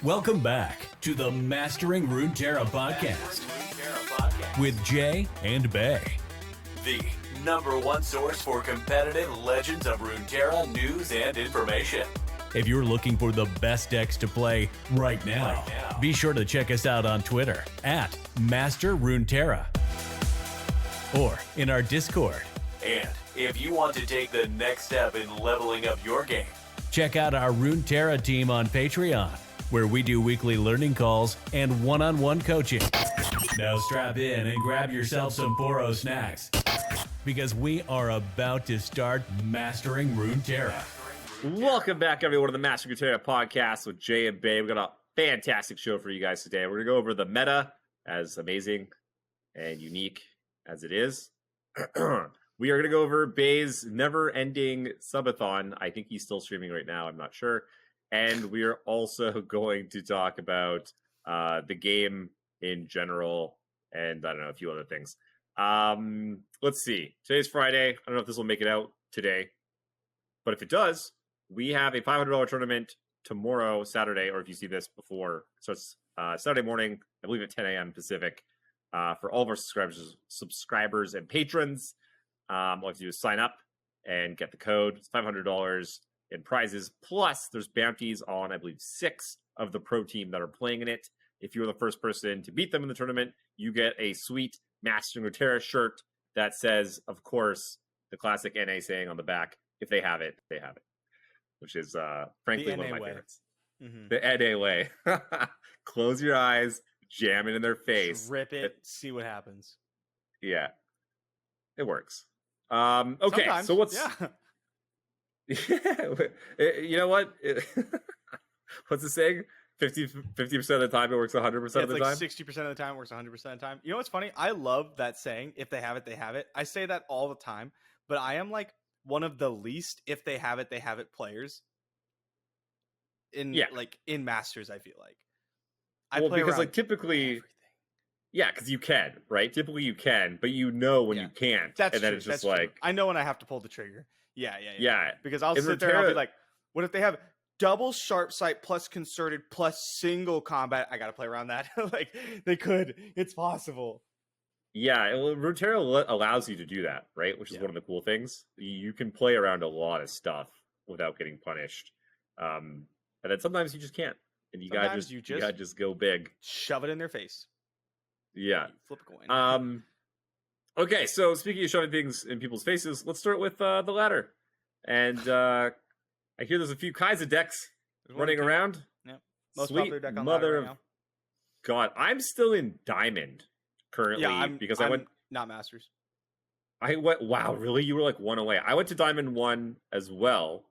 Welcome back to the Mastering Runeterra podcast with Jay and Bay, the #1 source for competitive Legends of Runeterra news and information. If you're looking for the best decks to play right now, be sure to check us out on Twitter at Master Runeterra or in our Discord. And if you want to take the next step in leveling up your game, check out our Runeterra team on Patreon, where we do weekly learning calls and one-on-one coaching. Now strap in and grab yourself some Poro snacks, because we are about to start Mastering Runeterra. Welcome back, everyone, to the Mastering Runeterra podcast with Jay and Bay. We've got a fantastic show for you guys today. We're going to go over the meta, as amazing and unique as it is. We are going to go over Bay's never-ending Subathon. I think he's still streaming right now. I'm not sure. And we are also going to talk about the game in general and, I don't know, a few other things. Let's see. Today's Friday. I don't know if this will make it out today. But if it does, we have a $500 tournament tomorrow, Saturday, or if you see this before, so it's Saturday morning, I believe at 10 a.m. Pacific, for all of our subscribers and patrons. All you have to do is sign up and get the code. It's $500 in prizes. Plus, there's bounties on, I believe, 6 of the pro team that are playing in it. If you're the first person to beat them in the tournament, you get a sweet Mastering Runeterra shirt that says, of course, the classic NA saying on the back, if they have it, they have it. Which is, frankly, one of my favorites. Mm-hmm. The NA way. Close your eyes, jam it in their face. Rip it, see what happens. Yeah. It works. Okay, sometimes, so what's... Yeah. You know what? What's the saying? 50% of the time it works 100% of the time? 60% of the time it works 100% of the time. You know what's funny? I love that saying, if they have it, they have it. I say that all the time, but I am like one of the least if they have it players in in Masters. I feel like play because like typically everything. Yeah, because you can, right? Typically you can, but you know when you can't. That's and then true. It's just That's like true. I know when I have to pull the trigger. Yeah. Because I'll in sit there and I'll be like, what if they have double sharp sight plus concerted plus single combat? I gotta play around that. Like they could. It's possible. Yeah, well, Runeterra allows you to do that, right? Which is one of the cool things. You can play around a lot of stuff without getting punished. And then sometimes you just can't. And you gotta just go big. Shove it in their face. Yeah. Flip a coin. Okay, so speaking of shoving things in people's faces, let's start with the ladder. And I hear there's a few Kai'Sa decks running around. Yeah. Most Sweet popular deck on mother right of God. I'm still in Diamond currently because I went not Masters. I went wow, really? You were like 1 away. I went to Diamond 1 as well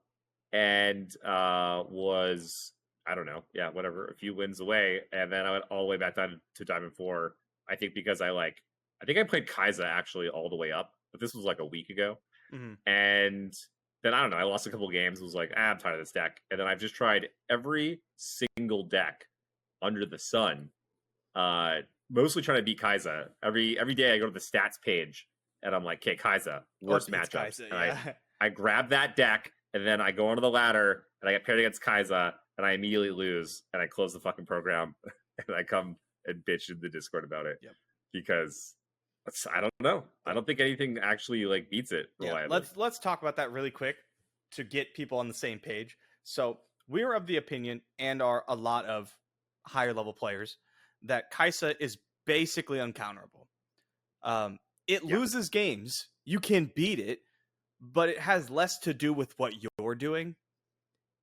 and was I don't know, a few wins away, and then I went all the way back down to Diamond 4. I think because I think I played Kai'Sa actually all the way up, but this was like a week ago. Mm-hmm. And then I don't know, I lost a couple games, was like, I'm tired of this deck. And then I've just tried every single deck under the sun. Mostly trying to beat Kai'Sa. Every day I go to the stats page and I'm like, okay, Kai'Sa, worst matchups. Kai'Sa, and I grab that deck and then I go onto the ladder and I get paired against Kai'Sa and I immediately lose and I close the fucking program and I come and bitch in the Discord about it. Yep. Because I don't know. I don't think anything actually like beats it reliably. Yeah, let's talk about that really quick to get people on the same page. So we are of the opinion, and are a lot of higher level players, that Kai'Sa is basically uncounterable. It loses games. You can beat it, but it has less to do with what you're doing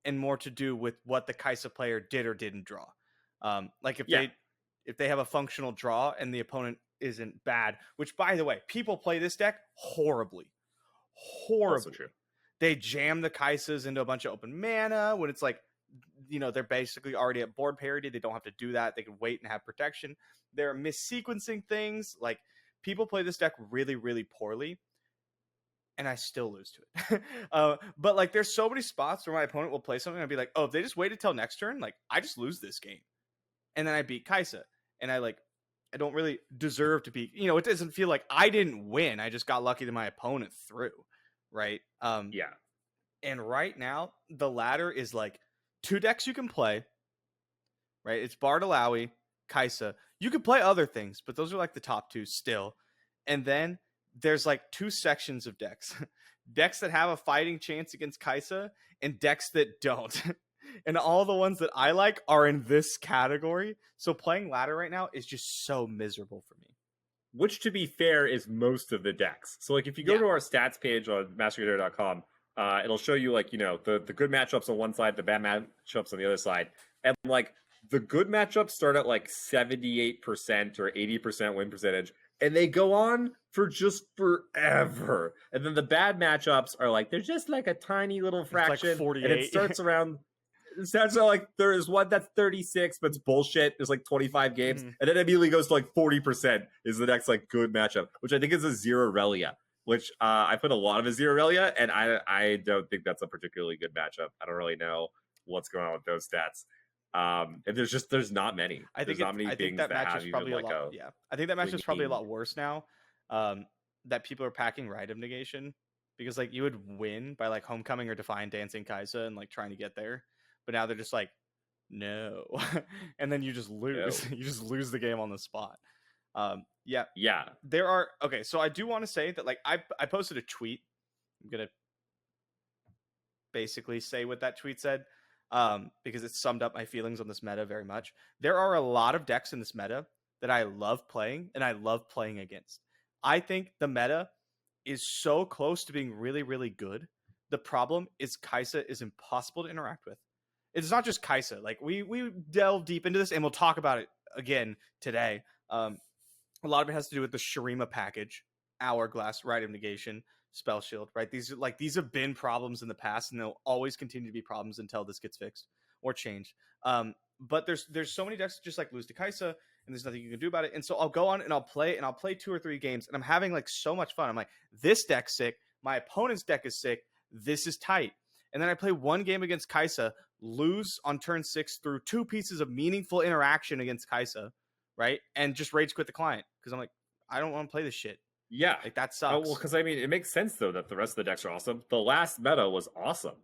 and more to do with what the Kai'Sa player did or didn't draw. Like if they have a functional draw and the opponent isn't bad, which by the way, people play this deck horribly. Also true. They jam the Kai'Sas into a bunch of open mana when it's like, they're basically already at board parity. They don't have to do that. They can wait and have protection. They're missequencing things. Like, people play this deck really, really poorly, and I still lose to it. But like, there's so many spots where my opponent will play something and I'll be like, oh, if they just waited till next turn, like, I just lose this game. And then I beat Kai'Sa. And I don't really deserve to be, it doesn't feel like I didn't win. I just got lucky that my opponent threw, right? And right now, the ladder is like 2 decks you can play, right? It's Bartolawi, Kai'Sa. You could play other things, but those are like the top two still. And then there's like two sections of decks. Decks that have a fighting chance against Kai'Sa and decks that don't. And all the ones that I like are in this category. So playing ladder right now is just so miserable for me. Which, to be fair, is most of the decks. So, like, if you go to our stats page on masterguitar.com, it'll show you, like, you know, the good matchups on one side, the bad matchups on the other side. And, like, the good matchups start at, like, 78% or 80% win percentage. And they go on for just forever. And then the bad matchups are, like, they're just, like, a tiny little fraction. It's like 48. And it starts around... It sounds like there is one that's 36, but it's bullshit. There's like 25 games, and then it immediately goes to like 40% is the next like good matchup, which I think is a Zero Relia, which I put a lot of a Zero Relia, and I don't think that's a particularly good matchup. I don't really know what's going on with those stats. And there's not many. I think not many things that match have is probably even like a lot. I think that match is probably a lot worse now. That people are packing Rite of Negation because like you would win by like Homecoming or Defiant Dancing Kai'Sa and like trying to get there. But now they're just like, no. And then you just lose. No. You just lose the game on the spot. Yeah. There are... Okay, so I do want to say that, like, I posted a tweet. I'm going to basically say what that tweet said because it summed up my feelings on this meta very much. There are a lot of decks in this meta that I love playing and I love playing against. I think the meta is so close to being really, really good. The problem is Kai'Sa is impossible to interact with. It's not just Kai'Sa. Like we delve deep into this, and we'll talk about it again today. A lot of it has to do with the Shurima package, Hourglass, Rite of Negation, Spell Shield. Right? These have been problems in the past, and they'll always continue to be problems until this gets fixed or changed. But there's so many decks that just like lose to Kai'Sa, and there's nothing you can do about it. And so I'll go on and I'll play 2 or 3 games, and I'm having like so much fun. I'm like, this deck's sick. My opponent's deck is sick. This is tight. And then I play one game against Kai'Sa, lose on turn 6 through 2 pieces of meaningful interaction against Kai'Sa, right? And just rage quit the client because I'm like, I don't want to play this shit. Yeah. Like, that sucks. Oh, well, because, I mean, it makes sense, though, that the rest of the decks are awesome. The last meta was awesome,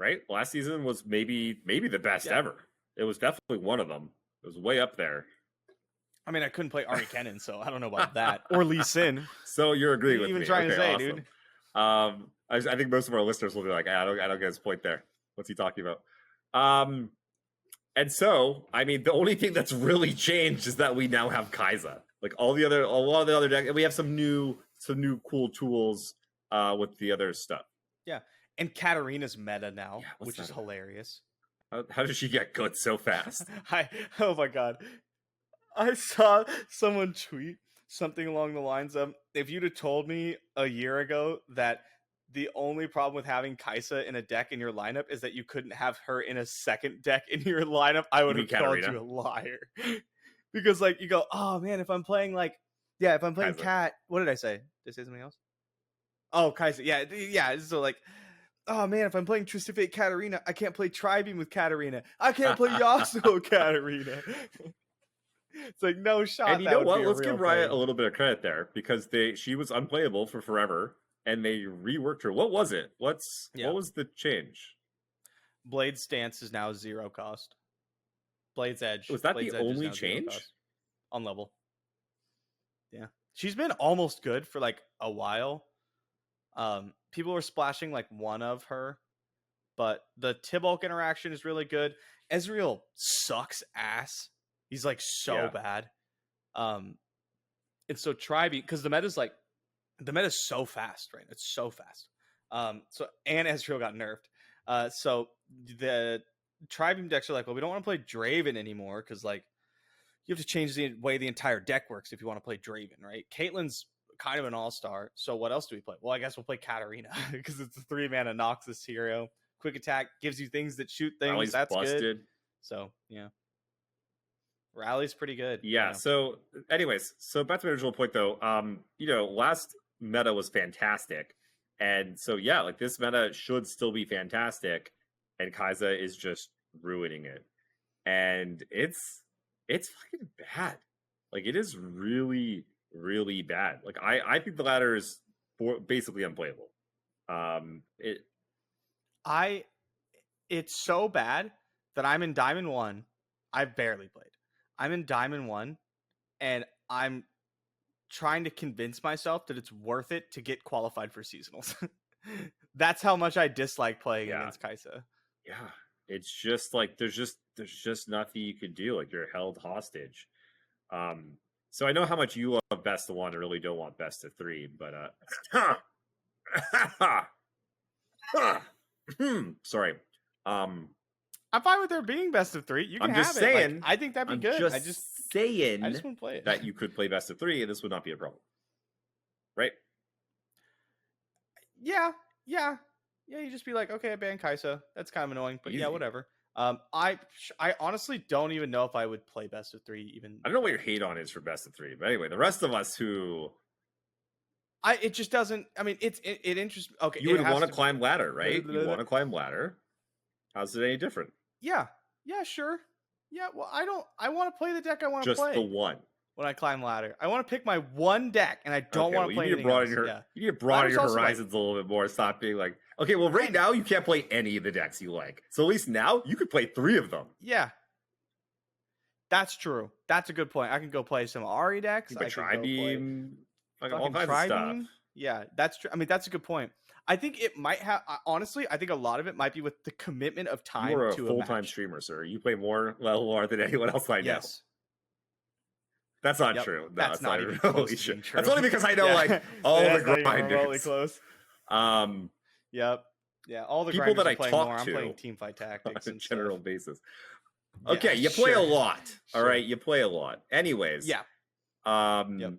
right? Last season was maybe the best ever. It was definitely one of them. It was way up there. I mean, I couldn't play Ari Kennen, so I don't know about that. Or Lee Sin. So you're agreeing with me. Even trying to say, awesome. Dude. I think most of our listeners will be like, I don't get his point there. What's he talking about? And so, I mean, the only thing that's really changed is that we now have Kai'Sa. Like a lot of the other decks, and we have some new cool tools with the other stuff. Yeah, and Katarina's meta now, which is hilarious. How did she get good so fast? Oh my god. I saw someone tweet something along the lines of, if you'd have told me a year ago that the only problem with having Kai'Sa in a deck in your lineup is that you couldn't have her in a second deck in your lineup, I would have called you a liar. Because, like, you go, oh, man, if I'm playing Kai'Sa. Cat, what did I say? Did I say something else? Oh, Kai'Sa, yeah. So, like, oh, man, if I'm playing Twisted Fate Katarina, I can't play Tri-Beam with Katarina. I can't play Yasuo Katarina. It's like, no shot. And you know what? Let's give Riot a little bit of credit there because she was unplayable for forever. And they reworked her. What was it? What was the change? Blade's Stance is now 0 cost. Blade's Edge. Was that the only change? On level. Yeah. She's been almost good for like a while. People were splashing like one of her. But the Tibulk interaction is really good. Ezreal sucks ass. He's like so bad. And so Tribe, because the meta's so fast, right? It's so fast. And Ezreal got nerfed. So the Tri-Beam decks are like, well, we don't want to play Draven anymore because like you have to change the way the entire deck works if you want to play Draven, right? Caitlyn's kind of an all-star. So what else do we play? Well, I guess we'll play Katarina because it's a 3-mana Noxus hero. Quick attack gives you things that shoot things. Rally's That's busted. Good. So yeah. Rally's pretty good. Yeah. So anyways, back to my original point though. Last meta was fantastic. And so yeah, like this meta should still be fantastic. And Kai'Sa is just ruining it. And it's fucking bad. Like it is really, really bad. Like I think the ladder is basically unplayable. It's so bad that I'm in Diamond 1 I've barely played. I'm in Diamond 1, and I'm trying to convince myself that it's worth it to get qualified for seasonals. That's how much I dislike playing against Kaisa. Yeah. It's just like there's just nothing you could do. Like, you're held hostage. So I know how much you love best of 1 and really don't want best of 3, but sorry. I'm fine with there being best of 3. You can I'm have just it. saying. Like, I think that'd be good. I just saying want to play it. that you could play best of 3 and this would not be a problem. Right? Yeah. You just be like, okay, I banned Kaisa. That's kind of annoying, but Easy. yeah, whatever. I honestly don't even know if I would play best of 3 even. I don't know what your hate on is for best of 3, but anyway, the rest of us who it just doesn't. I mean, it interests. Okay, you would want to climb ladder, right? You want to climb ladder. How's it any different? Yeah, sure. Yeah, well, I want to play the deck I want to play. Just the one. When I climb ladder, I want to pick my one deck, and I don't want to play anything else. You need to broaden your horizons a little bit more. Stop being like, okay, well, right now you can't play any of the decks you like. So at least now you could play 3 of them. Yeah, that's true. That's a good point. I can go play some Ari decks. I Tri-beam, all kinds of stuff. Yeah, that's true. I mean, that's a good point. I think it might have. Honestly, I think a lot of it might be with the commitment of time. You're a to full-time streamer, sir. You play more LLR than anyone else I know. Yes. That's not true. No, that's not even really close to being true. That's only because I know like all the grinders. Really close. Yep. Yeah. All the people that I talk talk more. to I'm playing teamfight tactics on a general basis. Yeah, Okay, you play a lot. All Sure. right, you play a lot. Anyways. Yeah. Yep.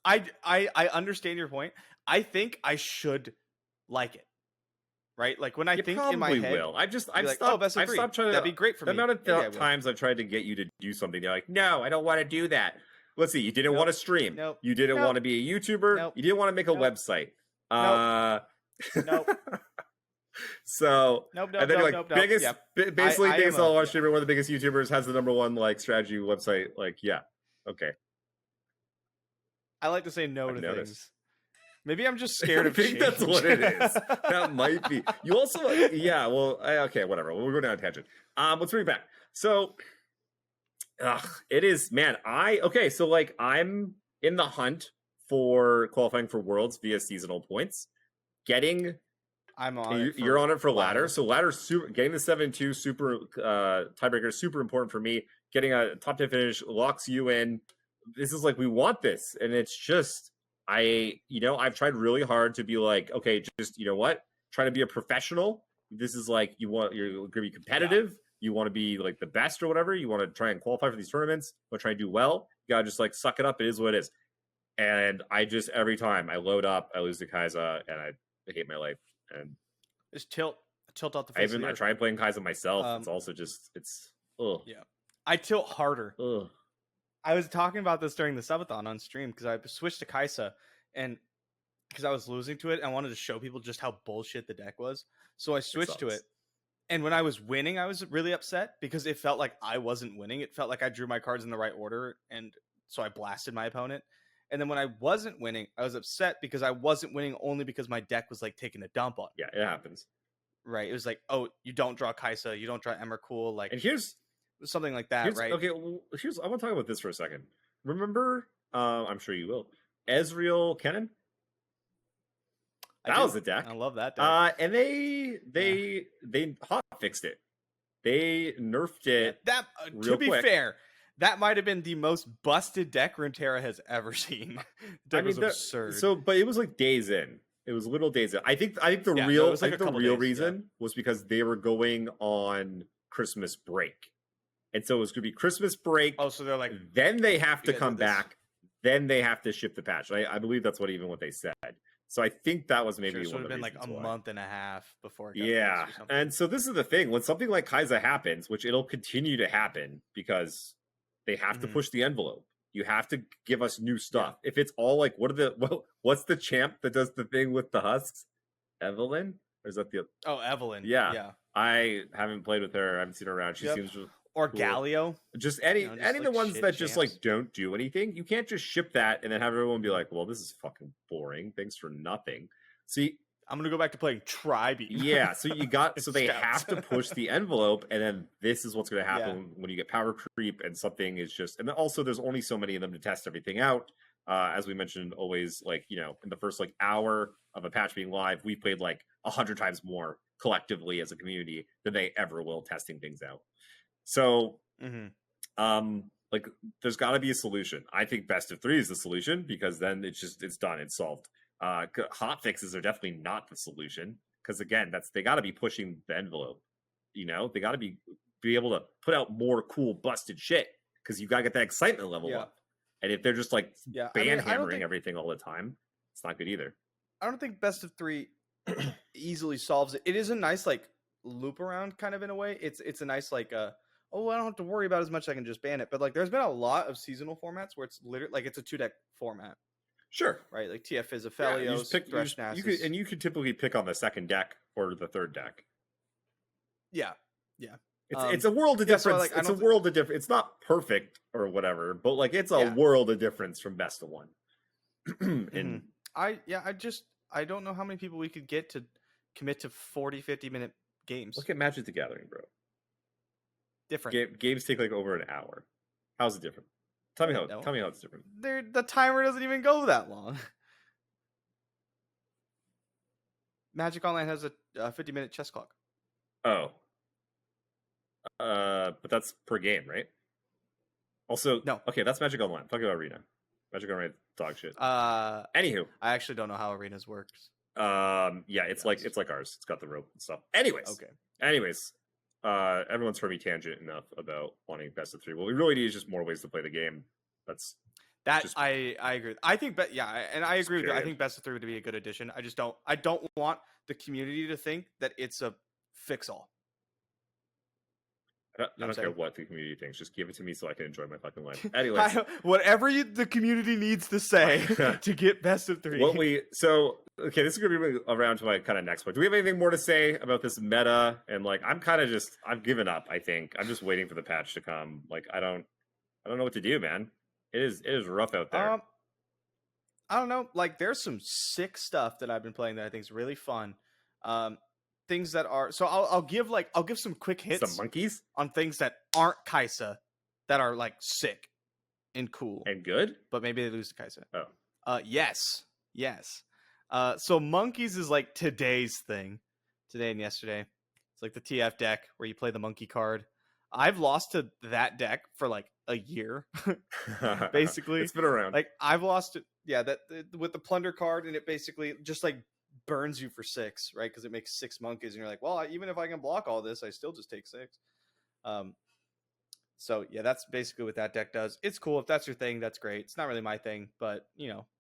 I understand your point. I think I should like it. Right? Like when I think in my head, will. I've like, stopped. I've stopped trying to. That'd be great for the me. amount of times I've tried to get you to do something, you're like, no, I don't want to do that. Let's see. You didn't want to stream. Nope. You didn't want to be a YouTuber. Nope. You didn't want to make a website. Nope. So nope. And then you're like biggest, Yep. basically I biggest am LLR streamer, one of the biggest YouTubers, has the #1 like strategy website. Like, yeah, okay. I like to say no I've to noticed. things. Maybe I'm just scared of I think change. that's what it is. That might be. You also, yeah. Well, okay, whatever. We'll go down a tangent. Let's bring it back. So, it is, man. So like I'm in the hunt for qualifying for Worlds via seasonal points. I'm on. You're on it for ladder. So ladder super. Getting the 7-2 super tiebreaker is super important for me. Getting a top 10 finish locks you in. This is like we want this, and it's just. I've tried really hard to be like, okay, just, you know what? Try to be a professional. This is like, you're going to be competitive. Yeah. You want to be like the best or whatever. You want to try and qualify for these tournaments. You want to try and do well. You got to just like suck it up. It is what it is. And I just, every time I load up, I lose to Kaisa and I hate my life. And just tilt out the face. I tried playing Kaisa myself. It's also just, ugh. Yeah. I tilt harder. Ugh. I was talking about this during the Subathon on stream because I switched to Kaisa and because I was losing to it, I wanted to show people just how bullshit the deck was. So I switched to it. And when I was winning, I was really upset because it felt like I wasn't winning. It felt like I drew my cards in the right order. And so I blasted my opponent. And then when I wasn't winning, I was upset because I wasn't winning only because my deck was like taking a dump on. Yeah, it happens. Right. It was like, oh, you don't draw Kaisa, you don't draw Emrakul. Like, and here's something like that, right? Okay, well, I want to talk about this for a second. Remember, I'm sure you will, Ezreal Kennen? That was the deck. I love that deck. And they hot fixed it. They nerfed it. That to be fair, that might have been the most busted deck Runeterra has ever seen. That was absurd. So, but it was like days in. It was little days in. I think the real reason was because they were going on Christmas break. And so it was going to be Christmas break. Oh, so they're like, then they have to come back. Then they have to ship the patch. I believe that's what they said. So I think that was maybe one of the reasons. It would have been like a month and a half before. Yeah, and so this is the thing: when something like Kaisa happens, which it'll continue to happen because they have to push the envelope. You have to give us new stuff. Yeah. If it's all like, what's the champ that does the thing with the husks? Evelyn, or is that the? Oh, Evelyn. Yeah. I haven't played with her. I haven't seen her around. She seems. Or cool. Galio. Just any of the ones that just like don't do anything. You can't just ship that and then have everyone be like, well, this is fucking boring. Thanks for nothing. See, I'm gonna go back to playing Tri-Beam. Yeah, so they Scouts. have to push the envelope, and then this is what's going to happen when you get power creep and something is just, and then also there's only so many of them to test everything out. As we mentioned, always like in the first like hour of a patch being live, we played like 100 times more collectively as a community than they ever will testing things out. So, like there's got to be a solution. I think best of 3 is the solution because then it's done, it's solved. Hot fixes are definitely not the solution because again, they got to be pushing the envelope. They got to be able to put out more cool busted shit because you got to get that excitement level up. And if they're just like hammering everything all the time, it's not good either. I don't think best of 3 easily solves it. It is a nice like loop around kind of in a way. It's a nice like I don't have to worry about as much. I can just ban it. But like there's been a lot of seasonal formats where it's literally like it's a 2-deck format. Sure. Right, like TF is a Felios, Thresh Nasus. You could typically pick on the second deck or the third deck. Yeah. It's a world of difference. So like, it's a world of difference. It's not perfect or whatever, but like it's a world of difference from best of 1. And I don't know how many people we could get to commit to 40-50 minute games. Look at Magic the Gathering, bro. Different. Games take like over an hour. How's it different? Tell me how it's different. The timer doesn't even go that long. Magic Online has a 50-minute chess clock. Oh. But that's per game, right? Also, no. Okay, that's Magic Online. Talk about Arena. Magic Online dog shit. Anywho, I actually don't know how Arenas works. Yeah, it's like ours. It's got the rope and stuff. Anyways, everyone's heard me tangent enough about wanting best of 3. What we really need is just more ways to play the game. I agree. I think, and I agree with you. I think best of 3 would be a good addition. I don't want the community to think that it's a fix all. I don't care what the community thinks. Just give it to me so I can enjoy my fucking life. Anyways, whatever the community needs to say to get best of 3. Okay, this is gonna be around to my kind of next point. Do we have anything more to say about this meta? And like, I've given up. I think I'm just waiting for the patch to come. Like, I don't know what to do, man. It is rough out there. I don't know. Like, there's some sick stuff that I've been playing that I think is really fun. Things that are I'll give some quick hits. Some monkeys on things that aren't Kaisa that are like sick and cool and good, but maybe they lose to Kaisa. Yes. So monkeys is like today's thing, today and yesterday. It's like the TF deck where you play the monkey card. I've lost to that deck for like a year, basically. It's been around. Like I've lost it, with the plunder card, and it basically just like burns you for 6, right? Because it makes 6 monkeys, and you're like, well, even if I can block all this, I still just take 6. So yeah, that's basically what that deck does. It's cool if that's your thing. That's great. It's not really my thing, but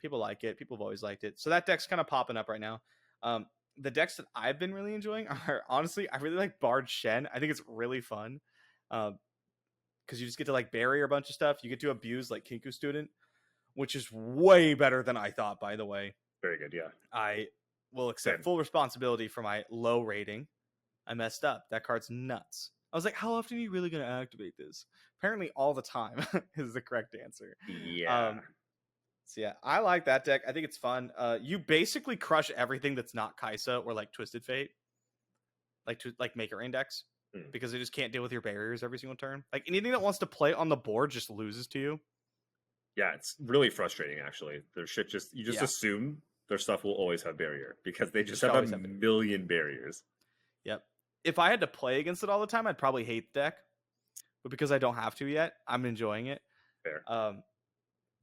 people like it. People have always liked it. So that deck's kind of popping up right now. The decks that I've been really enjoying are honestly, I really like Bard Shen. I think it's really fun. Because you just get to like bury a bunch of stuff. You get to abuse like Kinku Student, which is way better than I thought, by the way. Very good, yeah. I will accept full responsibility for my low rating. I messed up. That card's nuts. I was like, how often are you really going to activate this? Apparently all the time is the correct answer. Yeah. So yeah, I like that deck. I think it's fun. You basically crush everything that's not Kaisa or like Twisted Fate. Like Maker Index. Because they just can't deal with your barriers every single turn. Like anything that wants to play on the board just loses to you. Yeah, it's really frustrating actually. Their shit you just assume their stuff will always have barrier because they just have a million barriers. Yep. If I had to play against it all the time, I'd probably hate the deck. But because I don't have to yet, I'm enjoying it. Fair.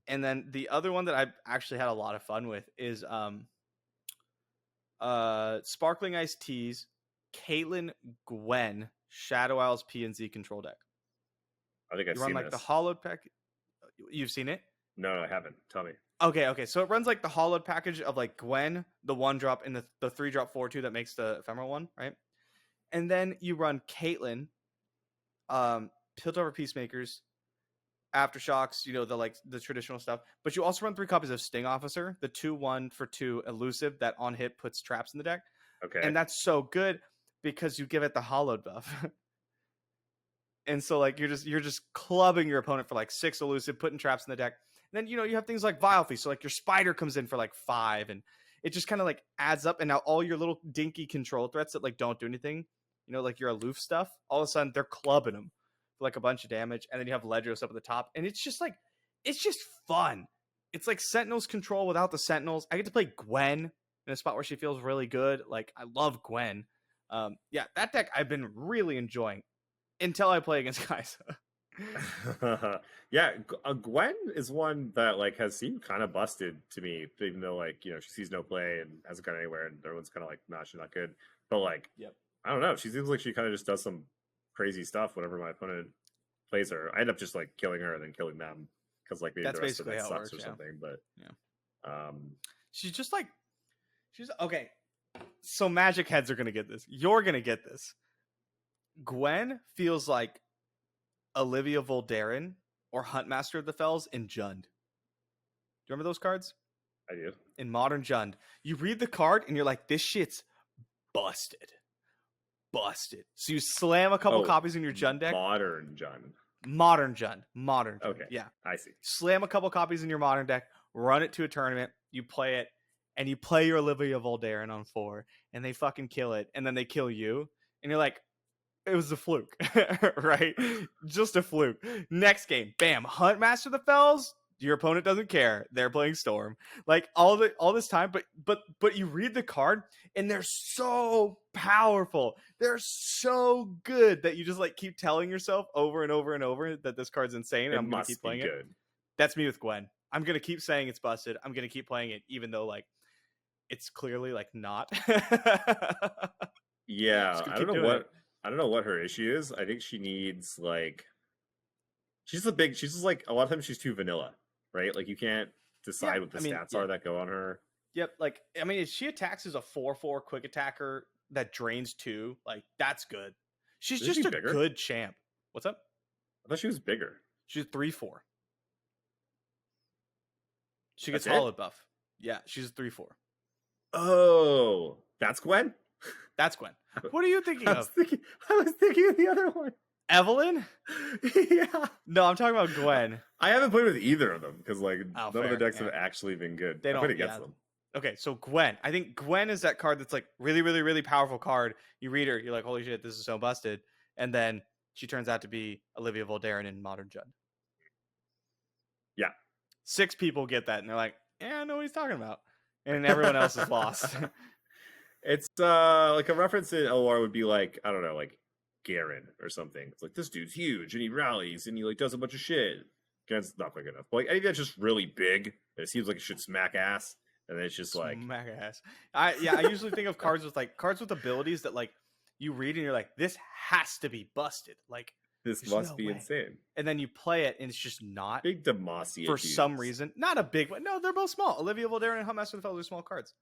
And then the other one that I've actually had a lot of fun with is Sparkling Iced Teas, Caitlyn Gwen, Shadow Isles PNZ control deck. I think I've seen run like this. The hollowed pack. You've seen it? No, I haven't. Tell me. Okay. So it runs like the hollowed package of like Gwen, the 1-drop, and the 3-drop 4/2 that makes the ephemeral one, right? And then you run Caitlyn, Piltover Peacemakers, Aftershocks, the traditional stuff. But you also run 3 copies of Sting Officer, the 2/1 for 2 elusive that on hit puts traps in the deck. Okay. And that's so good because you give it the hollowed buff. And so like you're just clubbing your opponent for like 6 elusive, putting traps in the deck. And then you have things like Vile Feast, so like your spider comes in for like 5, and it just kind of like adds up. And now all your little dinky control threats that like don't do anything, you know, like your aloof stuff, all of a sudden they're clubbing them for like a bunch of damage. And then you have Ledros up at the top. And it's just like, it's just fun. It's like Sentinels control without the Sentinels. I get to play Gwen in a spot where she feels really good. Like, I love Gwen. Yeah, that deck I've been really enjoying until I play against Kaisa. Yeah, Gwen is one that like has seemed kind of busted to me, even though like, you know, she sees no play and hasn't gone anywhere, and everyone's kind of like, nah, she's not good. But like, Yep. I don't know. She seems like she kind of just does some crazy stuff whenever my opponent plays her. I end up just like killing her and then killing them because like maybe That's the rest of basically that how it sucks works, or something. But yeah. She's just like, she's okay. So Magic heads are gonna get this. You're gonna get this. Gwen feels like Olivia Voldaren or Huntmaster of the Fells in Jund. Do you remember those cards? I do. In Modern Jund, you read the card and you're like, this shit's busted. Busted. So you slam a couple copies in your Jund deck. Modern Jund. Modern Jund. Modern Jund. Okay. Yeah. I see. Slam a couple copies in your Modern deck, run it to a tournament, you play it, and you play your Olivia Voldaren on 4, and they fucking kill it, and then they kill you, and you're like, it was a fluke, right? Just a fluke. Next game, bam, Huntmaster of the Fells. Your opponent doesn't care. They're playing Storm. Like all this time, but you read the card and they're so powerful. They're so good that you just like keep telling yourself over and over and over that this card's insane. And I'm gonna keep playing it. That's me with Gwen. I'm gonna keep saying it's busted. I'm gonna keep playing it, even though like it's clearly like not. Yeah, I don't know what her issue is. I think she needs like she's just like a lot of times she's too vanilla, right? Like you can't decide what the stats are that go on her. Yep, like I mean, if she attacks as a 4/4 quick attacker that drains 2, like that's good. She's just a good champ. What's up? I thought she was bigger. She's 3/4. She gets solid buff. Yeah, she's a 3/4. Oh, that's Gwen? That's Gwen. What are you thinking of? I was thinking of the other one. Evelyn? Yeah. No, I'm talking about Gwen. I haven't played with either of them because like none fair. of the decks have actually been good. They don't played against them. Okay, so Gwen. I think Gwen is that card that's like really, really, really powerful card. You read her, you're like, holy shit, this is so busted. And then she turns out to be Olivia Voldaren in Modern Jund. Yeah. 6 people get that, and they're like, yeah, I know what he's talking about. And everyone else is lost. It's like a reference in LR would be like, I don't know, like Garen or something. It's like this dude's huge and he rallies and he like does a bunch of shit. It's not quick enough. But, like anything that's just really big, it seems like it should smack ass, and then it's just like smack ass. I usually think of cards with abilities that like you read and you're like, this has to be busted. Like this must be insane. And then you play it and it's just not. Big Demacia for some reason. Not a big one. No, they're both small. Olivia Voldaren and Huntmaster of the Fells are small cards.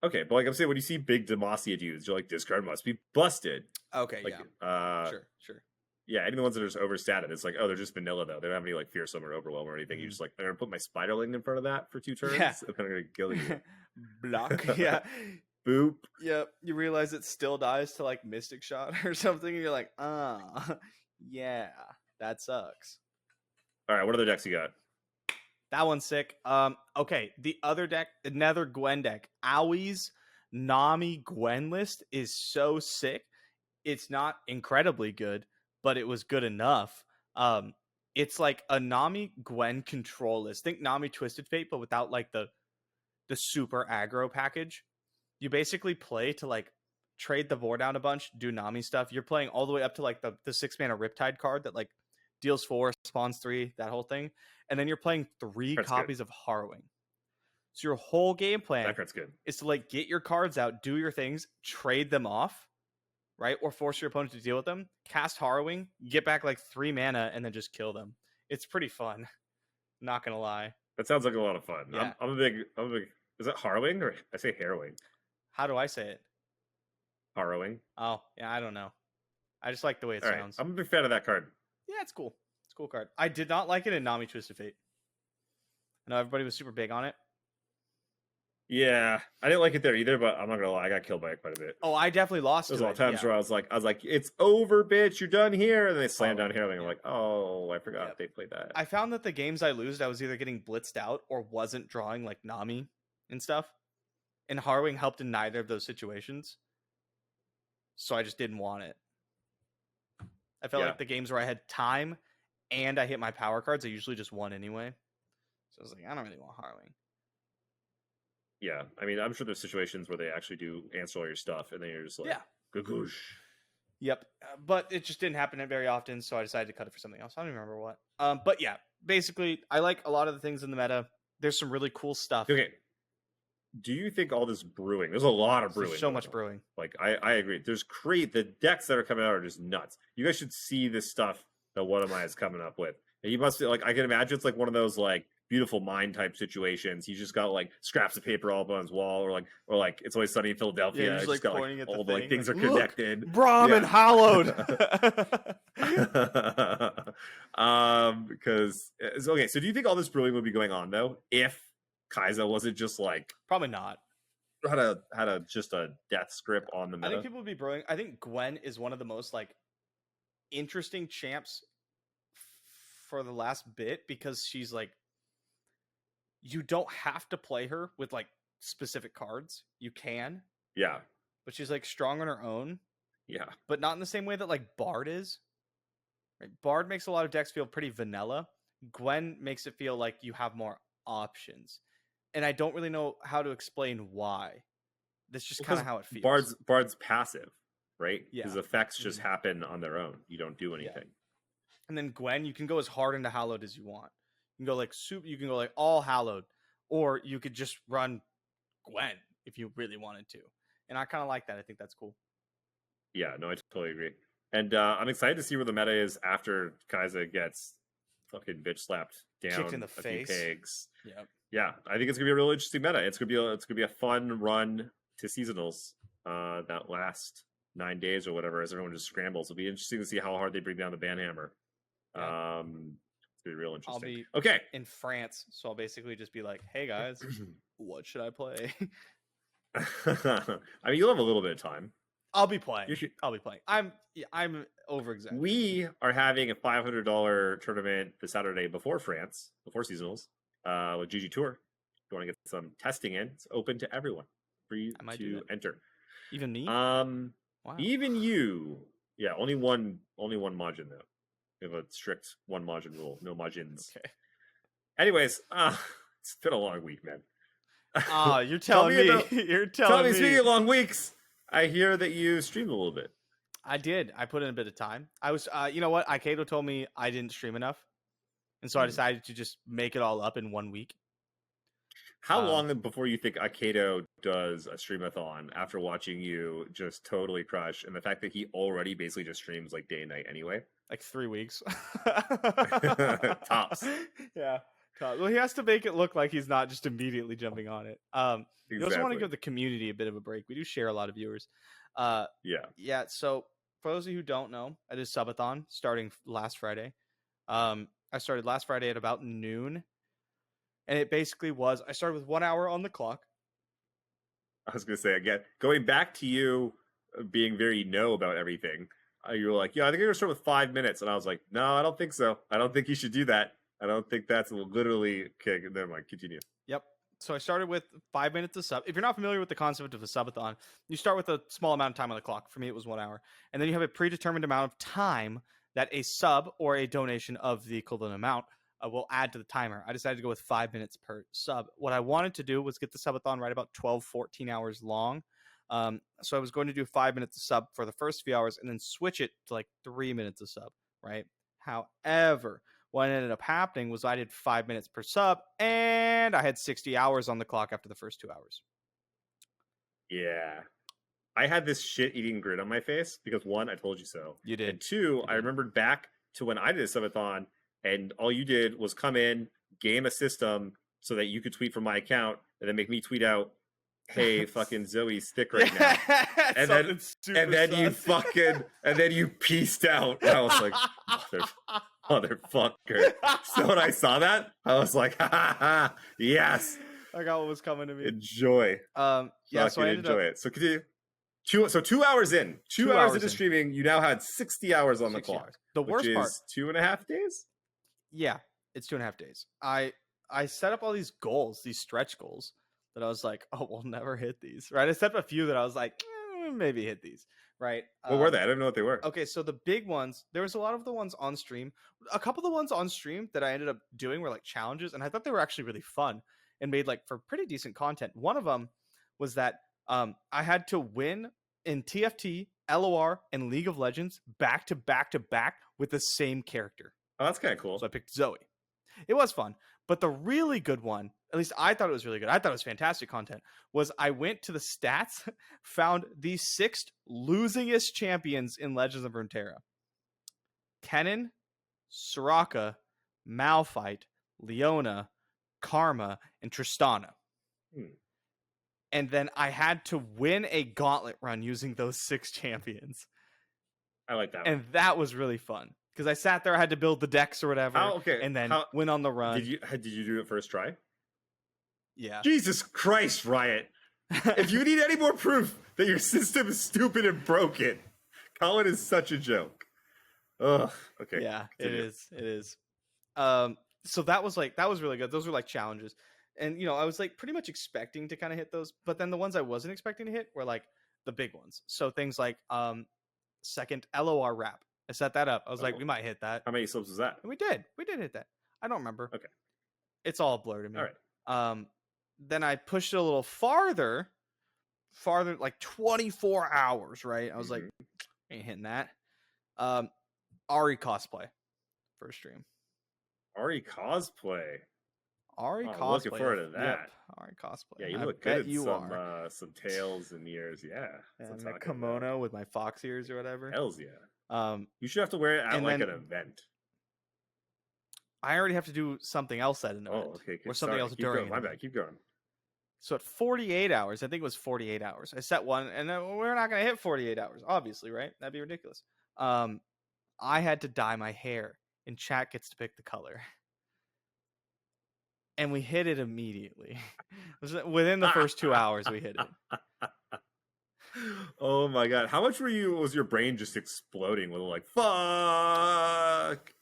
Okay, but like I'm saying, when you see big Demacia dudes, you're like, this card must be busted. Okay, like, yeah. Sure. Yeah, any of the ones that are just overstated, it's like, oh, they're just vanilla though. They don't have any like fearsome or overwhelm or anything. You're just like, I'm gonna put my Spiderling in front of that for 2 turns, and I'm gonna kill you. Block. Yeah. Boop. Yep. You realize it still dies to like Mystic Shot or something, and you're like, yeah, that sucks. All right, what other decks you got? That one's sick. Okay, the other deck, another Gwen deck, Aui's Nami Gwen list is so sick. It's not incredibly good, but it was good enough. It's like a Nami Gwen control list. Think Nami Twisted Fate, but without like the super aggro package. You basically play to like trade the board down a bunch, do Nami stuff. You're playing all the way up to like the 6-mana Riptide card that like deals 4, spawns 3, that whole thing. And then you're playing 3 copies of Harrowing. So your whole game plan is to like get your cards out, do your things, trade them off, right? Or force your opponent to deal with them, cast Harrowing, get back like 3 mana, and then just kill them. It's pretty fun. Not gonna lie. That sounds like a lot of fun. Yeah. I'm a big. Is it Harrowing or I say Harrowing? How do I say it? Harrowing. Oh, yeah, I don't know. I just like the way it sounds. I'm a big fan of that card. Yeah, it's cool. It's a cool card. I did not like it in Nami Twisted Fate. I know everybody was super big on it. Yeah, I didn't like it there either, but I'm not gonna lie, I got killed by it quite a bit. Oh, I definitely lost. There's a lot of times where I was like, it's over, bitch, you're done here, and then they slammed down here, and I'm like, oh, I forgot they played that. I found that the games I lose, I was either getting blitzed out or wasn't drawing like Nami and stuff. and harrowing helped in neither of those situations. So I just didn't want it. I felt like the games where I had time and I hit my power cards, I usually just won anyway. So I was like, I don't really want harrowing. Yeah, I mean, I'm sure there's situations where they actually do answer all your stuff, and then you're just like, Gagoosh. Yep, but it just didn't happen very often, so I decided to cut it for something else. I don't even remember what. But yeah, basically, I like a lot of the things in the meta. There's some really cool stuff. Okay. Do you think all this brewing? There's a lot of brewing. There's so much brewing. Like I agree. There's the decks that are coming out are just nuts. You guys should see this stuff that What Am I is coming up with. And you must like I can imagine it's like one of those like beautiful mind type situations. He's just got like scraps of paper all up on his wall, or like It's Always Sunny in Philadelphia. Yeah, it's like got pointing like at all the the thing, things like, are connected. Brahmin hallowed. Because okay, so do you think all this brewing would be going on though if Kai'Sa wasn't just like probably not had a just a death script on the meta? I think people would be brewing. I think Gwen is one of the most like interesting champs for the last bit because she's like you don't have to play her with like specific cards. You can, but she's like strong on her own, but not in the same way that like Bard is. Right? Bard makes a lot of decks feel pretty vanilla. Gwen makes it feel like you have more options. And I don't really know how to explain why. That's just kind of how it feels. Bard's passive, right? Yeah. His effects just happen on their own. You don't do anything. Yeah. And then Gwen, you can go as hard into Hallowed as you want. You can go like you can go like all Hallowed, or you could just run Gwen if you really wanted to. And I kind of like that. I think that's cool. Yeah, no, I totally agree. And I'm excited to see where the meta is after Kai'Sa gets fucking bitch slapped down, kicked in the few face. pegs. Yep. Yeah, I think it's gonna be a really interesting meta. It's gonna be a fun run to seasonals. That last 9 days or whatever, as everyone just scrambles. It'll be interesting to see how hard they bring down the banhammer. Yeah. It's gonna be real interesting. I'll be okay in France, so I'll basically just be like, "Hey guys, what should I play?" I mean, you'll have a little bit of time. I'll be playing. I'll be playing. I'm over exaggerating. We are having a $500 tournament the Saturday before France, before seasonals, with GG Tour. If you want to get some testing in, it's open to everyone. Free to enter. Even me? Wow. Wow. Even you. Yeah, only one Majin though. We have a strict one Majin rule. No Majins. Okay. Anyways, it's been a long week, man. You're telling me. You're telling me. Speaking of long weeks, I hear that you streamed a little bit. I did. I put in a bit of time. I was, you know what? Kato told me I didn't stream enough, and so I decided to just make it all up in 1 week. How long before you think Kato does a streamathon after watching you just totally crush, and the fact that he already basically just streams like day and night anyway? Like 3 weeks. Tops. Yeah. Well, he has to make it look like he's not just immediately jumping on it. You also want to give the community a bit of a break. We do share a lot of viewers. Yeah. So for those of you who don't know, I did Subathon starting last Friday. I started last Friday at about noon, and it basically was I started with 1 hour on the clock. I was gonna say again, going back to you being very about everything. You were like, "Yeah, I think I'm gonna start with 5 minutes," and I was like, "No, I don't think so. I don't think you should do that. I don't think that's literally okay." Never mind. Continue. Yep. So I started with 5 minutes of sub. If you're not familiar with the concept of a subathon, you start with a small amount of time on the clock. For me, it was 1 hour. And then you have a predetermined amount of time that a sub or a donation of the equivalent amount will add to the timer. I decided to go with 5 minutes per sub. What I wanted to do was get the subathon right about 12, 14 hours long. So I was going to do 5 minutes of sub for the first few hours and then switch it to like 3 minutes of sub, right? However, what ended up happening was I did 5 minutes per sub, and I had 60 hours on the clock after the first 2 hours. Yeah. I had this shit-eating grin on my face because, one, I told you so. You did. And two, I remembered back to when I did a subathon, and all you did was come in, game a system so that you could tweet from my account, and then make me tweet out, "Hey, fucking Zoe's thick right now." and then you pieced out. And I was like, motherfucker. So when I saw that, I was like, ha, yes. I got what was coming to me. Enjoy. Yeah, so I enjoy it. So continue. 2 hours in. 2 hours into streaming, you now had 60 hours on the clock. Hours. The worst part, 2.5 days? Yeah, it's 2.5 days. I set up all these goals, these stretch goals, that I was like, oh, we'll never hit these, right? Except a few that I was like, maybe hit these, right? What were they? I didn't know what they were. Okay, so the big ones, there was a lot of the ones on stream. A couple of the ones on stream that I ended up doing were like challenges, and I thought they were actually really fun and made like for pretty decent content. One of them was that I had to win in TFT, LOR, and League of Legends back to back to back with the same character. Oh, that's kind of cool. So I picked Zoe. It was fun. But the really good one, at least I thought it was really good, I thought it was fantastic content, was I went to the stats, found the 6th losingest champions in Legends of Runeterra. Kennen, Soraka, Malphite, Leona, Karma, and Tristana. And then I had to win a gauntlet run using those 6 champions. I like that. And that was really fun. Because I sat there, I had to build the decks or whatever, and then went on the run. Did you do it first try? Yeah. Jesus Christ, Riot! If you need any more proof that your system is stupid and broken, Colin is such a joke. Ugh. Okay. Yeah, continue. it is. So that was really good. Those were like challenges, and I was like pretty much expecting to kind of hit those, but then the ones I wasn't expecting to hit were like the big ones. So things like 2nd LOR wrap. I set that up. I was like, we might hit that. How many subs was that? And we did hit that. I don't remember. Okay. It's all blurred to me. All right. Then I pushed it a little farther, like 24 hours, right? I was like, ain't hitting that. Ari cosplay first stream. Ari cosplay. Cosplay. Looking forward to that. Yep. Ari cosplay. Yeah, you I look bet good you in some tails and ears. Yeah. And the kimono with my fox ears or whatever. Hells yeah. You should have to wear it at like an event. I already have to do something else at an event. Oh, okay. Or something else during. My bad. Keep going. So at 48 hours, I think it was 48 hours. I set one, and we're not going to hit 48 hours, obviously, right? That'd be ridiculous. I had to dye my hair, and chat gets to pick the color. And we hit it immediately. Within the first 2 hours, we hit it. Oh my god! How much was your brain just exploding with like fuck?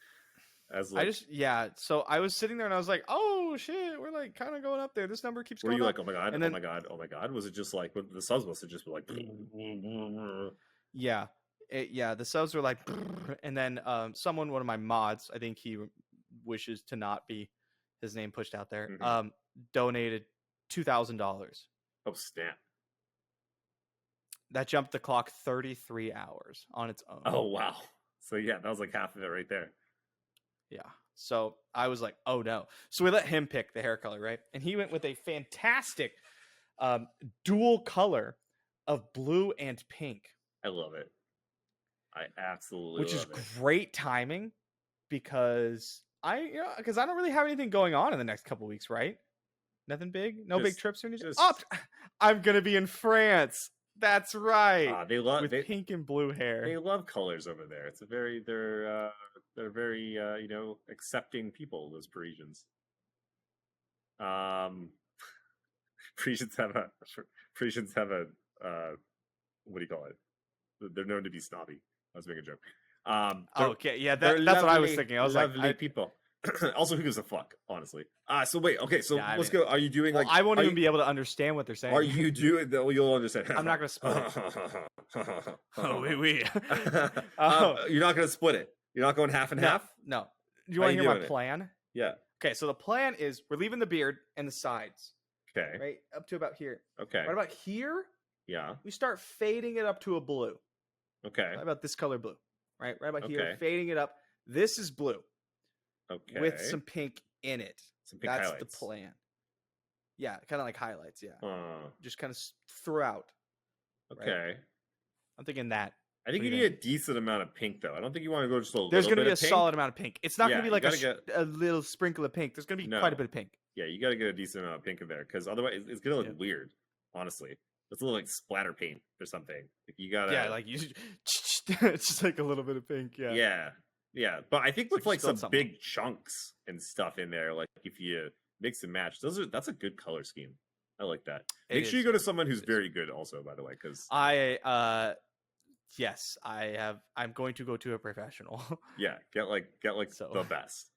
So I was sitting there and I was like, oh shit, we're like kind of going up there. This number keeps going up. Were you like, oh my god, and then, oh my god? Was it just like the subs must have just been like? Yeah, the subs were like, and then one of my mods, I think he wishes to not be his name pushed out there, donated $2,000. Oh snap! That jumped the clock 33 hours on its own. Oh wow! So yeah, that was like half of it right there. Yeah. So I was like, oh no. So we let him pick the hair color, right? And he went with a fantastic dual color of blue and pink. I love it. I absolutely Which love is great timing because I don't really have anything going on in the next couple weeks, right? Nothing big? No big trips or anything? I'm going to be in France. That's right. They love pink and blue hair. They love colors over there. It's they're very accepting people, those Parisians. Parisians have a what do you call it? They're known to be snobby. I was making a joke. Okay, yeah, that's what I was thinking. I was like, people. Also, who gives a fuck, honestly? So wait, okay, so let's go. Are you doing like? I won't even be able to understand what they're saying. Are you doing? Well, you'll understand. I'm not gonna split it. You're not gonna split it. You're not going half and half. No. Do you want to hear my plan? Yeah. Okay, so the plan is we're leaving the beard and the sides. Okay. Right up to about here. Okay. Right about here. Yeah. We start fading it up to a blue. Okay. Right about this color blue. Right about here, fading it up. This is blue. Okay. With some pink in it. That's highlights. the plan. Yeah, kind of like highlights. Yeah. Just kind of throughout. Okay. Right? I'm thinking that. I think you need a decent amount of pink, though. I don't think you want to go just a little. There's going to be a pink. solid amount of pink. It's not going to be like a little sprinkle of pink. There's going to be quite a bit of pink. Yeah, you got to get a decent amount of pink in there because otherwise it's going to look weird. Honestly, it's a little like splatter paint or something. Like you got to. Yeah, like you just like a little bit of pink. Yeah. Yeah. But I think with like some big chunks and stuff in there, like if you mix and match, that's a good color scheme. I like that. Make sure you go to someone who's very good, also, by the way, because yes, I'm going to go to a professional. Yeah, get like the best.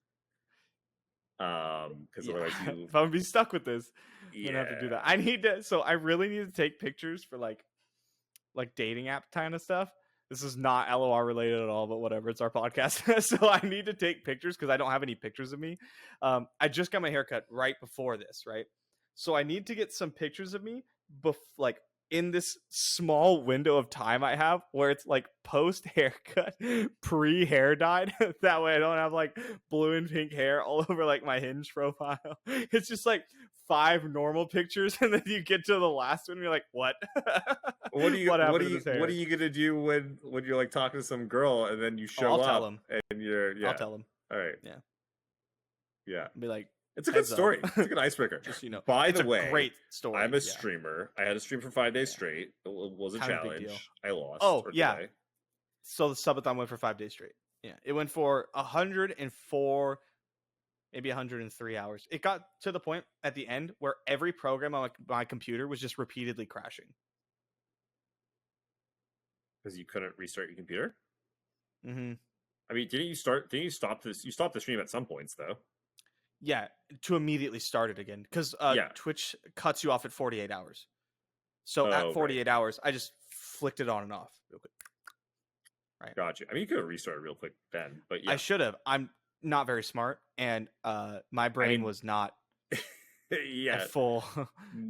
Because otherwise you, if I'm gonna be stuck with this, I'm yeah, gonna have to do that. I need to. So I really need to take pictures for like dating app kind of stuff. This is not LOR related at all, but whatever. It's our podcast, so I need to take pictures because I don't have any pictures of me. I just got my haircut right before this, right? So I need to get some pictures of me, like in this small window of time I have where it's like post haircut, pre hair dyed. That way I don't have like blue and pink hair all over like my Hinge profile. It's just like 5 normal pictures, and then you get to the last one, and you're like, "What? what are you gonna do when you're like talking to some girl and then you show I'll tell up him. and you're I'll tell them. All right. Yeah. Be like, it's a good story. It's a good icebreaker. Just By it's the way, great story. I'm a streamer. I had a stream for 5 days straight. It was a Kind of a big challenge. deal. I lost. Oh, yeah. Today. So the subathon went for 5 days straight. Yeah, it went for 104, maybe 103 hours. It got to the point at the end where every program on my computer was just repeatedly crashing. Because you couldn't restart your computer? Mm-hmm. I mean, didn't you stop this? You stopped the stream at some points, though. Yeah, to immediately start it again. Because Twitch cuts you off at 48 hours. So at 48 hours, I just flicked it on and off real quick. Right. Gotcha. I mean, you could have restarted real quick then, but yeah. I should have. I'm not very smart, and my brain was not at full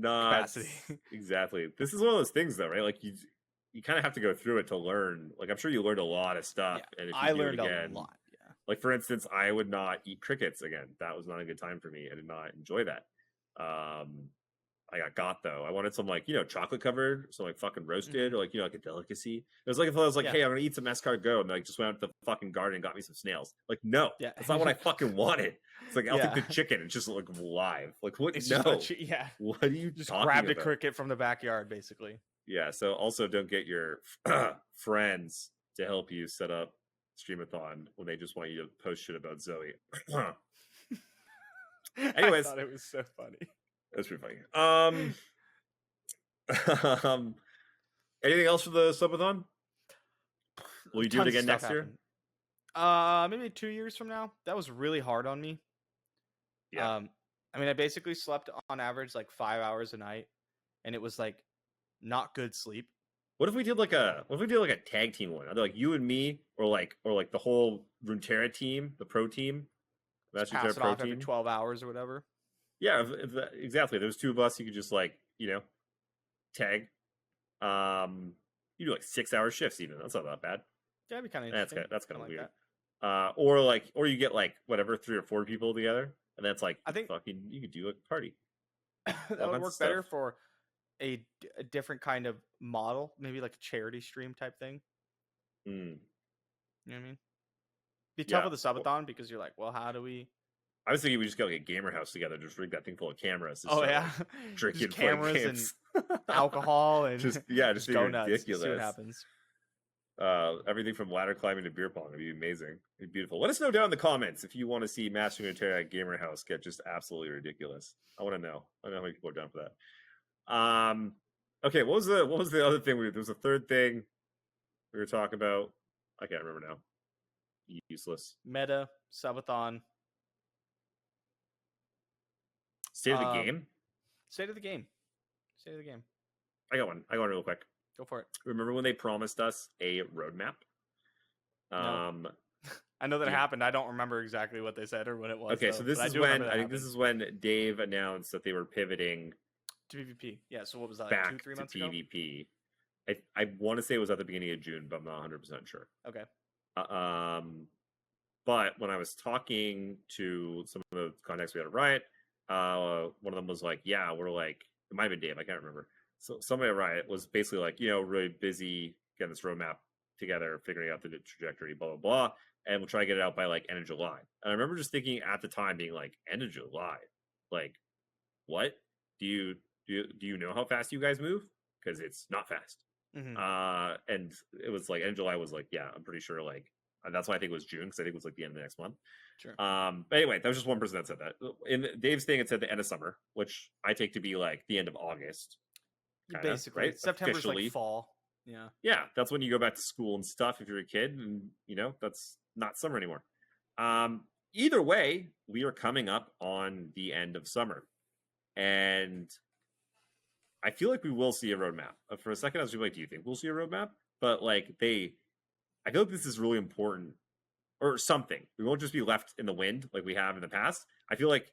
capacity. Exactly. This is one of those things, though, right? Like you kind of have to go through it to learn. Like I'm sure you learned a lot of stuff, and if you learned again, a lot. Yeah. Like for instance, I would not eat crickets again. That was not a good time for me. I did not enjoy that. I got though. I wanted some like, chocolate covered, some like fucking roasted, or like, like a delicacy. It was like if I was like, hey, I'm gonna eat some escargot, and like just went out to the fucking garden and got me some snails. Like, no, that's not what I fucking wanted. It's like I'll take the chicken. It's just like live. Like what? It's no. What are you just talking grabbed about? a cricket from the backyard, basically. Yeah. So also don't get your friends to help you set up Streamathon when they just want you to post shit about Zoe. Anyways, I thought it was so funny. That's pretty funny. Anything else for the subathon? Will you do it again next year? Maybe 2 years from now. That was really hard on me. Yeah. I mean, I basically slept on average like 5 hours a night, and it was like not good sleep. What if we did like a tag team one? Either like you and me, or like the whole Runeterra team, the pro team, Master Runeterra pro team, every 12 hours or whatever. Yeah, exactly. There's 2 of us. You could just like tag. You do like 6-hour shifts even. That's not that bad. Yeah, that'd be kind of interesting. That's kind of like weird. That. Or you get like whatever 3 or 4 people together, and that's like I think you could do a party. That would work better for a different kind of model, maybe like a charity stream type thing. You know what I mean? Be tough with the subathon because you're like, well, how do we? I was thinking we just got like a gamer house together, just rig that thing full of cameras. Drinking cameras and alcohol and just go nuts. Ridiculous. See what happens. Everything from ladder climbing to beer pong. It'd be amazing. It'd be beautiful. Let us know down in the comments if you want to see Master Runeterra at Gamer House get just absolutely ridiculous. I want to know. I know how many people are down for that. Okay, what was the other thing? There was a third thing we were talking about. I can't remember now. Useless. Meta, subathon. State of the game? State of the game. State of the game. I got one real quick. Go for it. Remember when they promised us a roadmap? No. I know that happened. I don't remember exactly what they said or what it was. Okay, so this is when Dave announced that they were pivoting to PvP. Yeah, so what was that? Back 2-3 months to ago? PvP. I want to say it was at the beginning of June, but I'm not 100% sure. Okay. But when I was talking to some of the contacts we had at Riot, one of them was like, yeah, we're like, it might have been Dave, I can't remember. So somebody at Riot was basically like, really busy getting this roadmap together, figuring out the trajectory, blah, blah, blah. And we'll try to get it out by like end of July. And I remember just thinking at the time being like, end of July? Like, what? Do you know how fast you guys move? Because it's not fast. Mm-hmm. And it was like end of July was like, yeah, I'm pretty sure like that's why I think it was June, because I think it was like the end of the next month. Sure. But anyway, that was just one person that said that. In Dave's thing, it said the end of summer, which I take to be like the end of August. Kinda, basically, right? September's officially. like fall. Yeah, that's when you go back to school and stuff if you're a kid, and that's not summer anymore. either way, we are coming up on the end of summer, and I feel like we will see a roadmap. For a second, I was like, "Do you think we'll see a roadmap?" But like I feel like this is really important, or something. We won't just be left in the wind like we have in the past. I feel like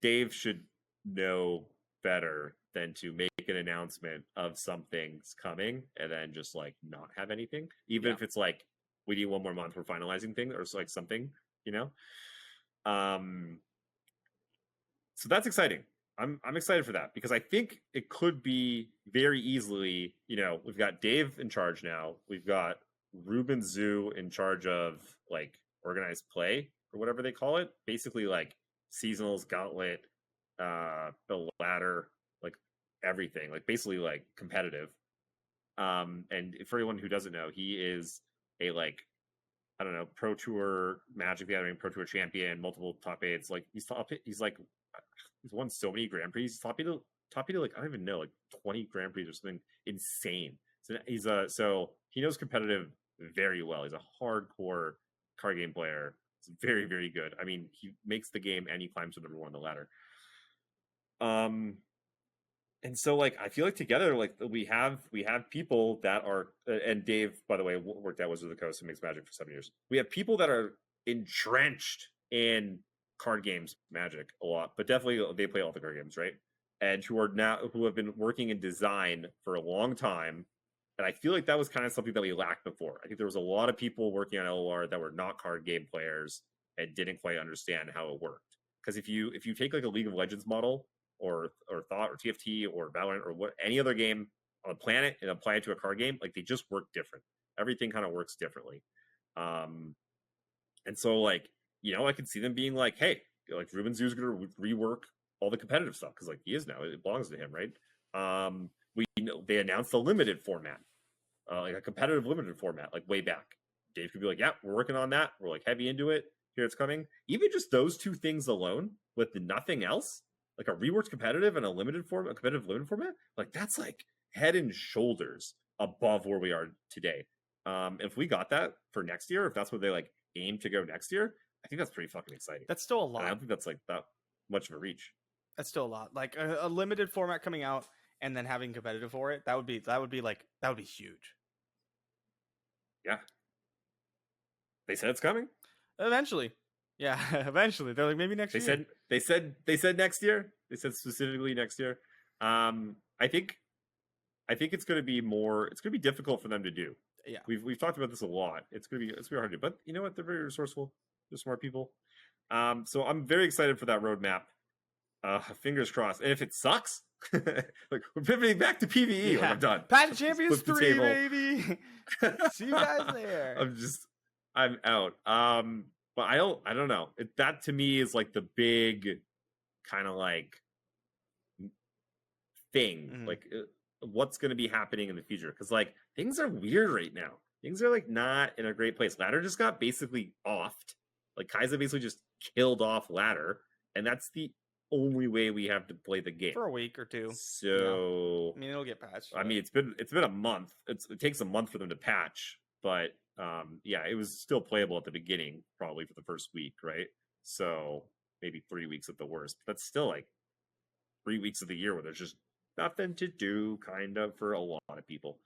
Dave should know better than to make an announcement of something's coming and then just like not have anything, even if it's like we need one more month for finalizing things or like something, you know. So that's exciting. I'm excited for that because I think it could be very easily, you know, we've got Dave in charge now. We've got Ruben Zoo in charge of like organized play or whatever they call it. Basically like seasonals, gauntlet, the ladder, like everything, like basically like competitive. And for anyone who doesn't know, he is a like, I don't know, Pro Tour Magic the Gathering Pro Tour champion, multiple top eights. Like he's won so many Grand Prix. He's top eight to like I don't even know, like 20 Grand Prix or something insane. So so he knows competitive very well. He's a hardcore card game player. He's very, very good. I mean, he makes the game and he climbs to number one on the ladder. And so like I feel like together like we have people that are and Dave, by the way, worked at Wizards of the Coast and makes Magic for 7 years. We have people that are entrenched in card games Magic a lot, but definitely they play all the card games, right? And who have been working in design for a long time. And I feel like that was kind of something that we lacked before. I think there was a lot of people working on LOR that were not card game players and didn't quite understand how it worked. Because if you take like a League of Legends model or Thought or TFT or Valorant or what any other game on the planet and apply it to a card game, like they just work different. Everything kind of works differently. And so like, you know, I could see them being like, hey, like Ruben Zoo's going to rework all the competitive stuff because like he is now, it belongs to him, right? We know they announced the limited format, like a competitive limited format, like way back. Dave could be like, yeah, we're working on that. We're like heavy into it. Here it's coming. Even just those two things alone with nothing else, like a reworked competitive and a competitive limited format, like that's like head and shoulders above where we are today. If we got that for next year, if that's what they like aim to go next year, I think that's pretty fucking exciting. That's still a lot. And I don't think that's like that much of a reach. That's still a lot. Like a limited format coming out and then having competitive for it, that would be huge. Yeah. They said it's coming. Eventually. Yeah, eventually. They're like maybe next year. They said next year. They said specifically next year. I think it's going to be difficult for them to do. Yeah. We've talked about this a lot. It's going to be hard to do. But you know what? They're very resourceful. They're smart people. So I'm very excited for that roadmap. Fingers crossed. And if it sucks, like we're pivoting back to PvE. Like I'm done. Patent Champions 3, baby. See you guys there. I'm out. But I don't know. That to me is like the big kind of like thing. Mm-hmm. Like what's going to be happening in the future? Because like things are weird right now. Things are like not in a great place. Ladder just got basically offed. Like Kaiser basically just killed off Ladder, and that's the only way we have to play the game for a week or two. So I mean, it'll get patched. I mean, it's been a month. It takes a month for them to patch, but yeah, it was still playable at the beginning, probably for the first week, right? So maybe 3 weeks at the worst. But that's still like 3 weeks of the year where there's just nothing to do, kind of, for a lot of people.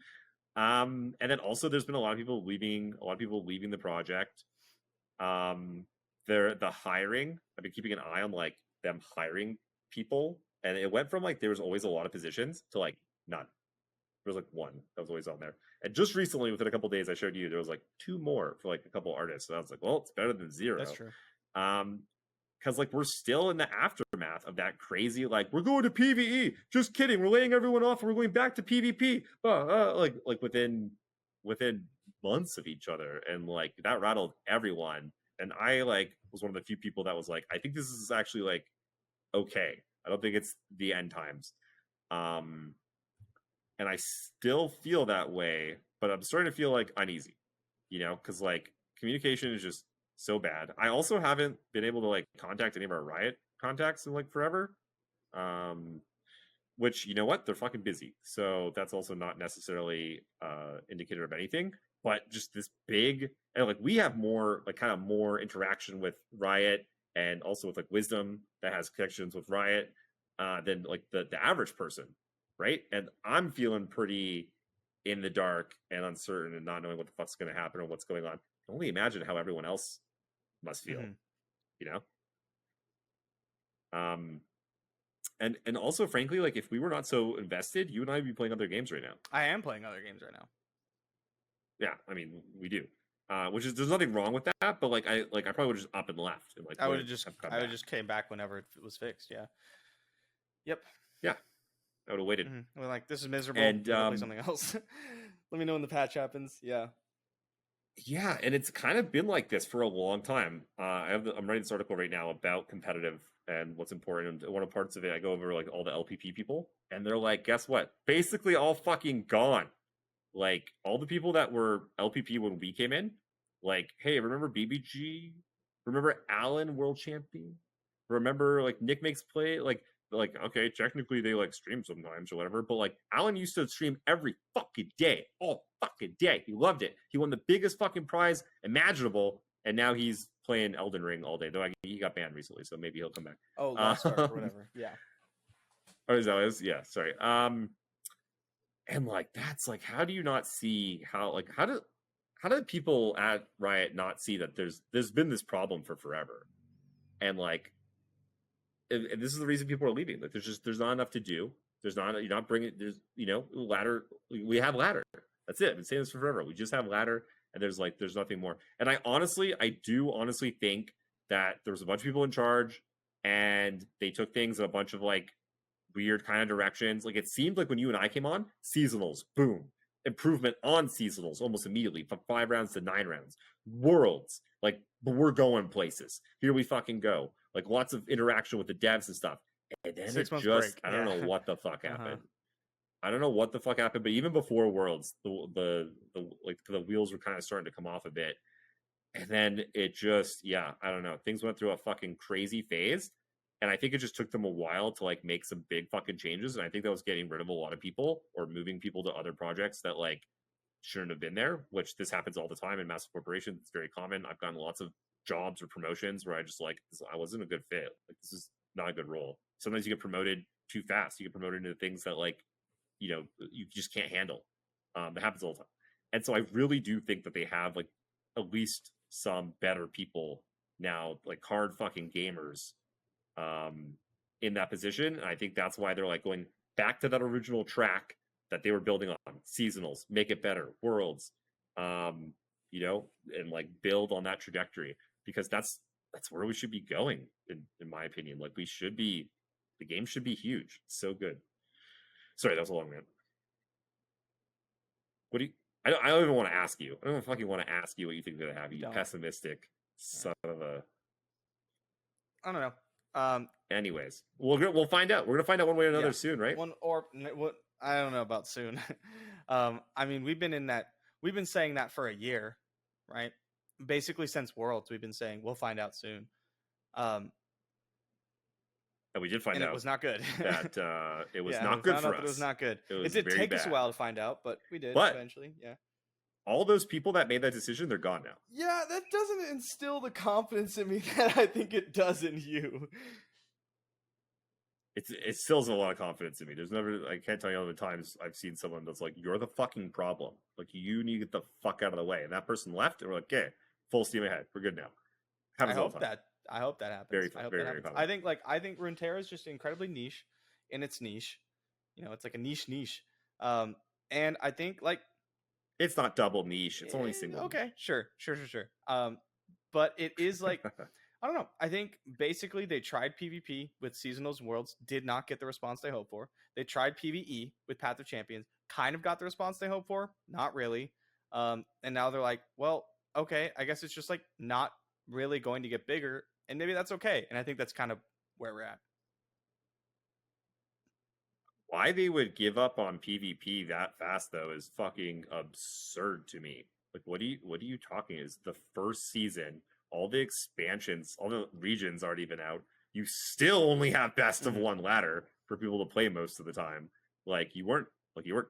And then also there's been a lot of people leaving the project. The hiring, I've been keeping an eye on like them hiring people, and it went from like there was always a lot of positions to like none. There was like one that was always on there, and just recently, within a couple of days, I showed you there was like 2 more for like a couple artists. And I was like, well, it's better than 0. That's true. Because like we're still in the aftermath of that crazy like we're going to PvE. Just kidding, we're laying everyone off and we're going back to PvP. Like within months of each other, and like that rattled everyone. And I like was one of the few people that was like, I think this is actually like okay. I don't think it's the end times. And I still feel that way, but I'm starting to feel like uneasy, you know, because like communication is just so bad. I also haven't been able to like contact any of our Riot contacts in like forever. Which, you know what, they're fucking busy. So that's also not necessarily indicator of anything. but just this big, and like we have more like kind of more interaction with Riot and also with like Wisdom that has connections with Riot than like the average person, right? And I'm feeling pretty in the dark and uncertain and not knowing what the fuck's going to happen or what's going on. I can only imagine how everyone else must feel, you know? And also, frankly, like if we were not so invested, you and I would be playing other games right now. I am playing other games right now. Yeah, I mean, we do. Which is there's nothing wrong with that, but like I probably would just up and left and like I would have just came back whenever it was fixed. Yeah. Yep. Yeah. I would have waited. We're like, this is miserable. And play something else. Let me know when the patch happens. Yeah. Yeah, and it's kind of been like this for a long time. I'm writing this article right now about competitive and what's important. And one of the parts of it, I go over like all the LPP people, and they're like, guess what? Basically, all fucking gone. Like all the people that were LPP when we came in, like, hey, remember BBG? Remember Alan, world champion? Remember like Nick makes play? Like okay, technically they like stream sometimes or whatever, but like Alan used to stream every fucking day, all fucking day. He loved it. He won the biggest fucking prize imaginable, and now he's playing Elden Ring all day. Though he got banned recently, so maybe he'll come back. Oh, Lost Ark or whatever. Yeah. Oh, is that what it is? Yeah, sorry. And like that's like, how do you not see how do people at Riot not see that there's been this problem for forever, and like. And this is the reason people are leaving. Like, there's not enough to do. You're not bringing. There's ladder. We have ladder. That's it. I've been saying this for forever. We just have ladder, and there's nothing more. And I do honestly think that there was a bunch of people in charge, and they took things in a bunch of like weird kind of directions. Like it seemed like when you and I came on, seasonals, boom, improvement on seasonals almost immediately from 5 rounds to 9 rounds. Worlds, like we're going places. Here we fucking go. Like lots of interaction with the devs and stuff. And then 6 it months just, break. I don't know what the fuck happened. Uh-huh. I don't know what the fuck happened, but even before Worlds, the wheels were kind of starting to come off a bit. And then it just, I don't know. Things went through a fucking crazy phase. And I think it just took them a while to like make some big fucking changes. And I think that was getting rid of a lot of people or moving people to other projects that like shouldn't have been there, which this happens all the time in massive corporations. It's very common. I've gotten lots of jobs or promotions where I just like, I wasn't a good fit. Like this is not a good role. Sometimes you get promoted too fast. You get promoted into things that like, you just can't handle. That happens all the time. And so I really do think that they have like at least some better people now, like hard fucking gamers in that position. And I think that's why they're like going back to that original track that they were building on. Seasonals, make it better, worlds, and like build on that trajectory, because that's where we should be going, in my opinion. Like the game should be huge. It's so good. Sorry, that was a long rant. What do you? I don't even want to ask you. I don't fucking want to ask you what you think they're gonna have. You pessimistic son of a. I don't know. Anyways, we'll find out. We're gonna find out one way or another soon, right? I don't know about soon. I mean, we've been saying that for a year, right? Basically since Worlds, we've been saying we'll find out soon. And we did find out. It was not good. That it was not good for us. It was not good. It did take us a while to find out, but we did eventually. Yeah. All those people that made that decision, they're gone now. Yeah, that doesn't instill the confidence in me that I think it does in you. It still has a lot of confidence in me. I can't tell you how many times I've seen someone that's like, you're the fucking problem. Like, you need to get the fuck out of the way. And that person left, and we're like, okay, full steam ahead. We're good now. I hope that happens. Very common. I think Runeterra is just incredibly niche in its niche. It's like a niche. And I think like it's not double niche. It's only single. Okay, niche. Sure. But it is like I don't know. I think basically they tried PvP with Seasonals and Worlds, did not get the response they hoped for. They tried PvE with Path of Champions, kind of got the response they hoped for, not really. And now they're like, well, okay, I guess it's just like not really going to get bigger, and maybe that's okay. And I think that's kind of where we're at. Why they would give up on PvP that fast though is fucking absurd to me. Like, what are you talking? Is the first season, all the expansions, all the regions already been out? You still only have best of one ladder for people to play most of the time. Like you weren't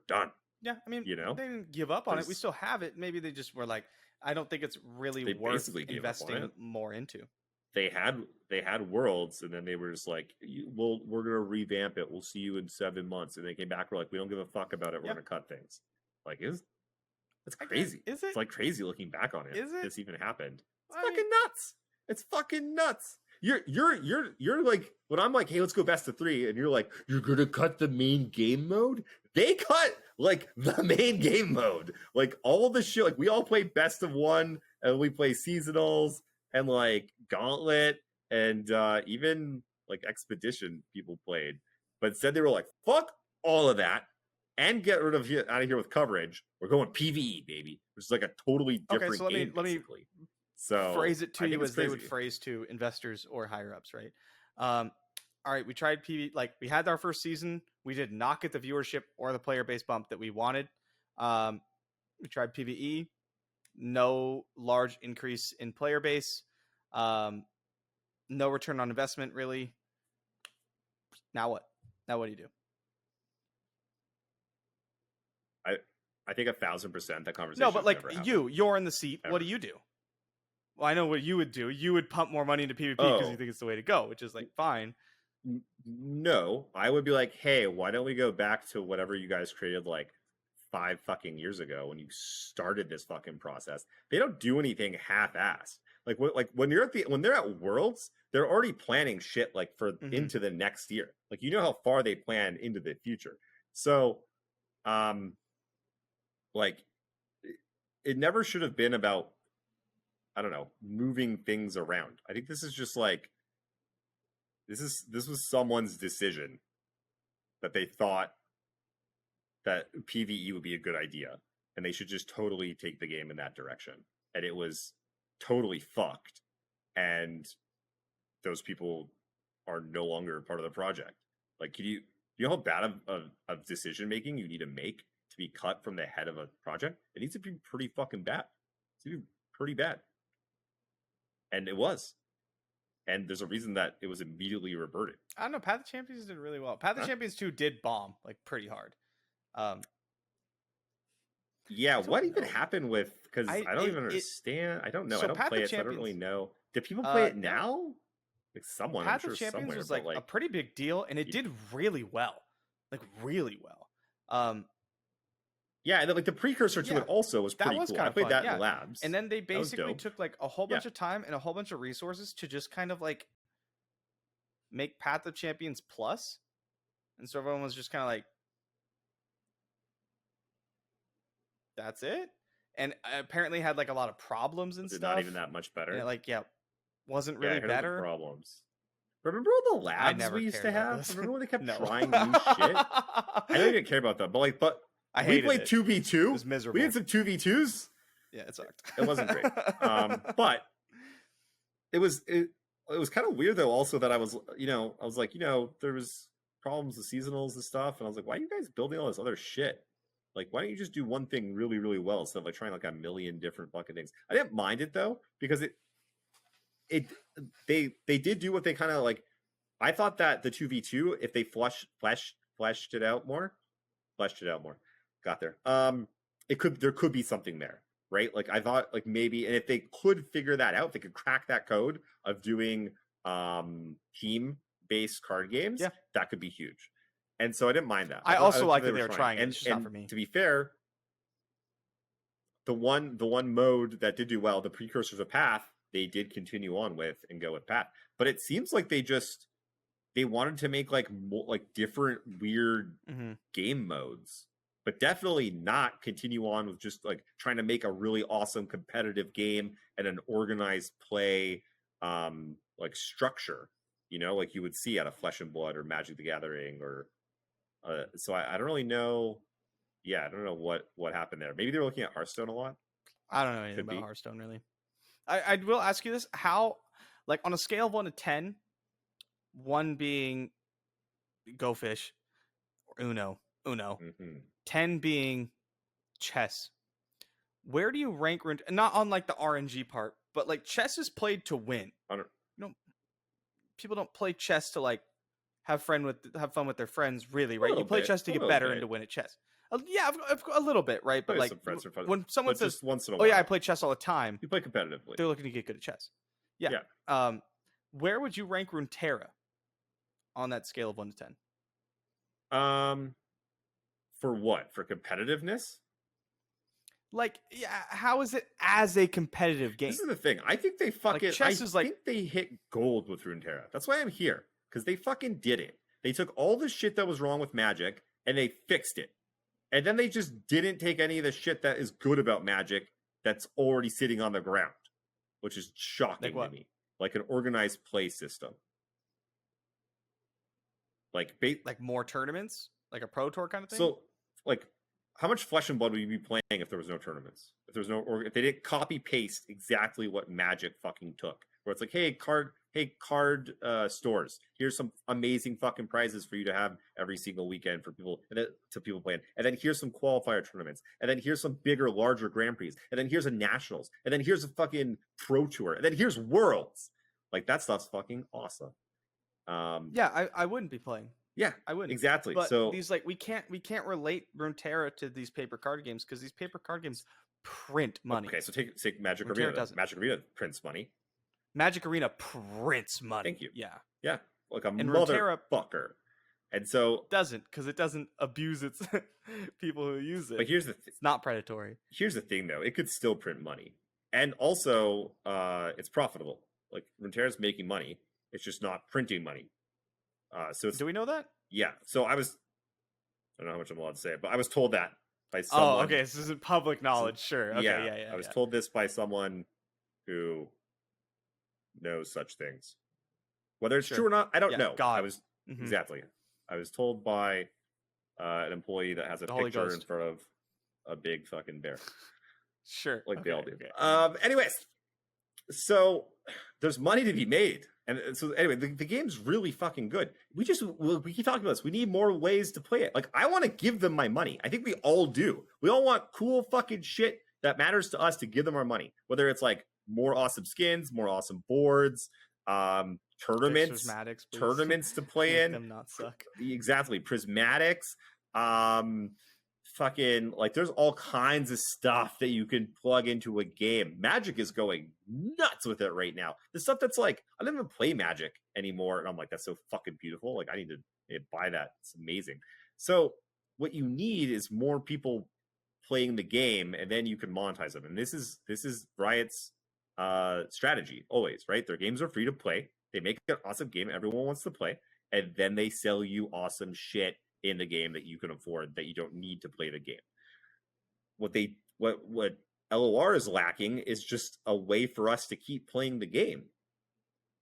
done. Yeah, I mean, You know, they didn't give up on it. We There's- still have it. Maybe they just were like, I don't think it's really They worth basically gave up on investing it. more into. they had Worlds, and then they were just like, we're gonna revamp it. We'll see you in 7 months. And they came back. We're like, we don't give a fuck about it. We're Yeah. gonna cut things. Like, it's I guess- crazy. is it? It's like crazy looking back on it. Is it? This even happened? It's I fucking mean- nuts. It's fucking nuts. You're like, when I'm like, hey, let's go best of 3, and you're like, you're gonna cut the main game mode. They cut like the main game mode, like all the shit. Like we all play best of 1, and we play seasonals and like Gauntlet, and even like Expedition people played. But instead they were like, fuck all of that and get rid of out of here with coverage. We're going PvE, baby, which is like a totally different so let game. me Basically. So phrase it to I think you it's as they would crazy. phrase to investors or higher ups, right? All right, we tried PV, like we had our first season. We did not get the viewership or the player base bump that we wanted. We tried PvE, no large increase in player base, no return on investment really. Now what? Now what do you do? I think 1,000% that conversation. No, but like never happened. you're in the seat. Ever. What do you do? Well, I know what you would do. You would pump more money into PvP because Oh. you think it's the way to go, which is like fine. No, I would be like, hey, why don't we go back to whatever you guys created like 5 fucking years ago when you started this fucking process? They don't do anything half-assed. Like when they're at Worlds, they're already planning shit like for into the next year. Like you know how far they plan into the future. So, like it never should have been about, I don't know, moving things around. I think this is just like this was someone's decision that they thought that PvE would be a good idea and they should just totally take the game in that direction. And it was totally fucked. And those people are no longer part of the project. Like, you know how bad of decision making you need to make to be cut from the head of a project? It needs to be pretty fucking bad. It's to be pretty bad. And it was. And there's a reason that it was immediately reverted. I don't know. Path of Champions did really well. Path of Champions 2 did bomb like pretty hard. Yeah, what even know. happened with? Because I don't even understand. I don't know. So I don't Path play of it, so I don't really Champions- know. Did people play it now? Like someone, Path I'm of sure Champions somewhere, was but like a pretty big deal, and it did really well, like really well. Yeah, and then, like the precursor to Yeah, it also was that pretty was cool. kinda I played fun, that yeah. in labs. And then they That was basically dope. took like a whole bunch of time and a whole bunch of resources to just kind of like make Path of Champions Plus, and so everyone was just kind of like, "That's it," and apparently had like a lot of problems and Was it stuff. not even that much better? And it, like, wasn't Yeah, I really heard the better. problems. Remember all the labs never we used to cared about have? this. Remember when they kept No. trying new shit? I don't even care about that, but I we hated played it. 2v2. It was miserable. We had some 2v2s. Yeah, it sucked. It wasn't great. But it was kind of weird though also that I was like, there was problems with seasonals and stuff, and I was like, why are you guys building all this other shit? Like, why don't you just do one thing really, really well instead of like trying like a million different fucking things? I didn't mind it though, because they did do what they kind of like. I thought that the 2v2, if they fleshed it out more, got there. There could be something there, right? Like I thought, like maybe, and if they could figure that out, they could crack that code of doing team-based card games. Yeah. That could be huge. And so I didn't mind that. I thought- also thought like that they were were trying it. And, It's just not and for me. to be fair, the one mode that did do well, the precursors of Path, they did continue on with and go with Path. But it seems like they wanted to make like more, like different weird game modes, but definitely not continue on with just like trying to make a really awesome competitive game and an organized play like structure, like you would see out of Flesh and Blood or Magic the Gathering or so I don't really know. Yeah, I don't know what happened there. Maybe they were looking at Hearthstone a lot. I don't know anything Could about be. Hearthstone really. I will ask you this: how, like on a scale of 1 to 10, 1 being Go Fish or Uno, Mm-hmm. 10 being chess. Where do you rank Rune? Not on like the RNG part, but like chess is played to win. People don't play chess to like have fun with their friends, really, right? You play chess to get better and to win at chess. Yeah, a little bit, right? But Play with like some friends for fun, when someone but says, just once in a "Oh while. yeah, I play chess all the time," You play competitively. they're looking to get good at chess. Yeah. Yeah. Where would you rank Runeterra on that scale of 1 to 10? For what? For competitiveness? Like, yeah, how is it as a competitive game? This is the thing. I think they fucking. chess is like- think they hit gold with Runeterra. That's why I'm here, because they fucking did it. They took all the shit that was wrong with Magic and they fixed it, and then they just didn't take any of the shit that is good about Magic that's already sitting on the ground, which is shocking to me. Like an organized play system, like more tournaments, like a pro tour kind of thing. So, like, how much Flesh and Blood would you be playing if there was no tournaments? If there was no, or if they didn't copy paste exactly what Magic fucking took, where it's like, hey, card stores, here's some amazing fucking prizes for you to have every single weekend for people to people playing, and then here's some qualifier tournaments, and then here's some bigger, larger Grand Prix, and then here's a nationals, and then here's a fucking pro tour, and then here's worlds. Like, that stuff's fucking awesome. Yeah, I wouldn't be playing. Yeah, I wouldn't. Exactly. But so these, like, we can't relate Runeterra to these paper card games because these paper card games print money. Okay, so take Magic Runeterra Arena. doesn't. Magic Arena prints money. Magic Arena prints money. Thank you. Yeah. Yeah, like a And Runeterra motherfucker. And so doesn't, because it doesn't abuse its people who use it. But here's the it's not predatory. Here's the thing, though. It could still print money. And also, it's profitable. Like, Runeterra's making money. It's just not printing money. So it's, Do we know that? Yeah. So I don't know how much I'm allowed to say, but I was told that by someone. Oh, okay. This isn't public knowledge. Sure. Okay. Yeah. I was told this by someone who knows such things. Whether it's true or not, I don't know. God. I was exactly. I was told by an employee that has a picture in front of a big fucking bear. Sure. Like they all do. Okay. Anyways, so there's money to be made. And so anyway, the game's really fucking good. We keep talking about this. We need more ways to play it. Like, I want to give them my money. I think we all do. We all want cool fucking shit that matters to us to give them our money. Whether it's like more awesome skins, more awesome boards, tournaments to play in. Them not suck. Exactly. Prismatics. Fucking, like, there's all kinds of stuff that you can plug into a game. Magic is going nuts with it right now. The stuff that's like, I don't even play Magic anymore, and I'm like, that's so fucking beautiful. Like, I need to buy that. It's amazing. So what you need is more people playing the game, and then you can monetize them. And this is Riot's strategy always, right? Their games are free to play. They make an awesome game everyone wants to play, and then they sell you awesome shit in the game that you can afford, that you don't need to play the game. What LOR is lacking is just a way for us to keep playing the game.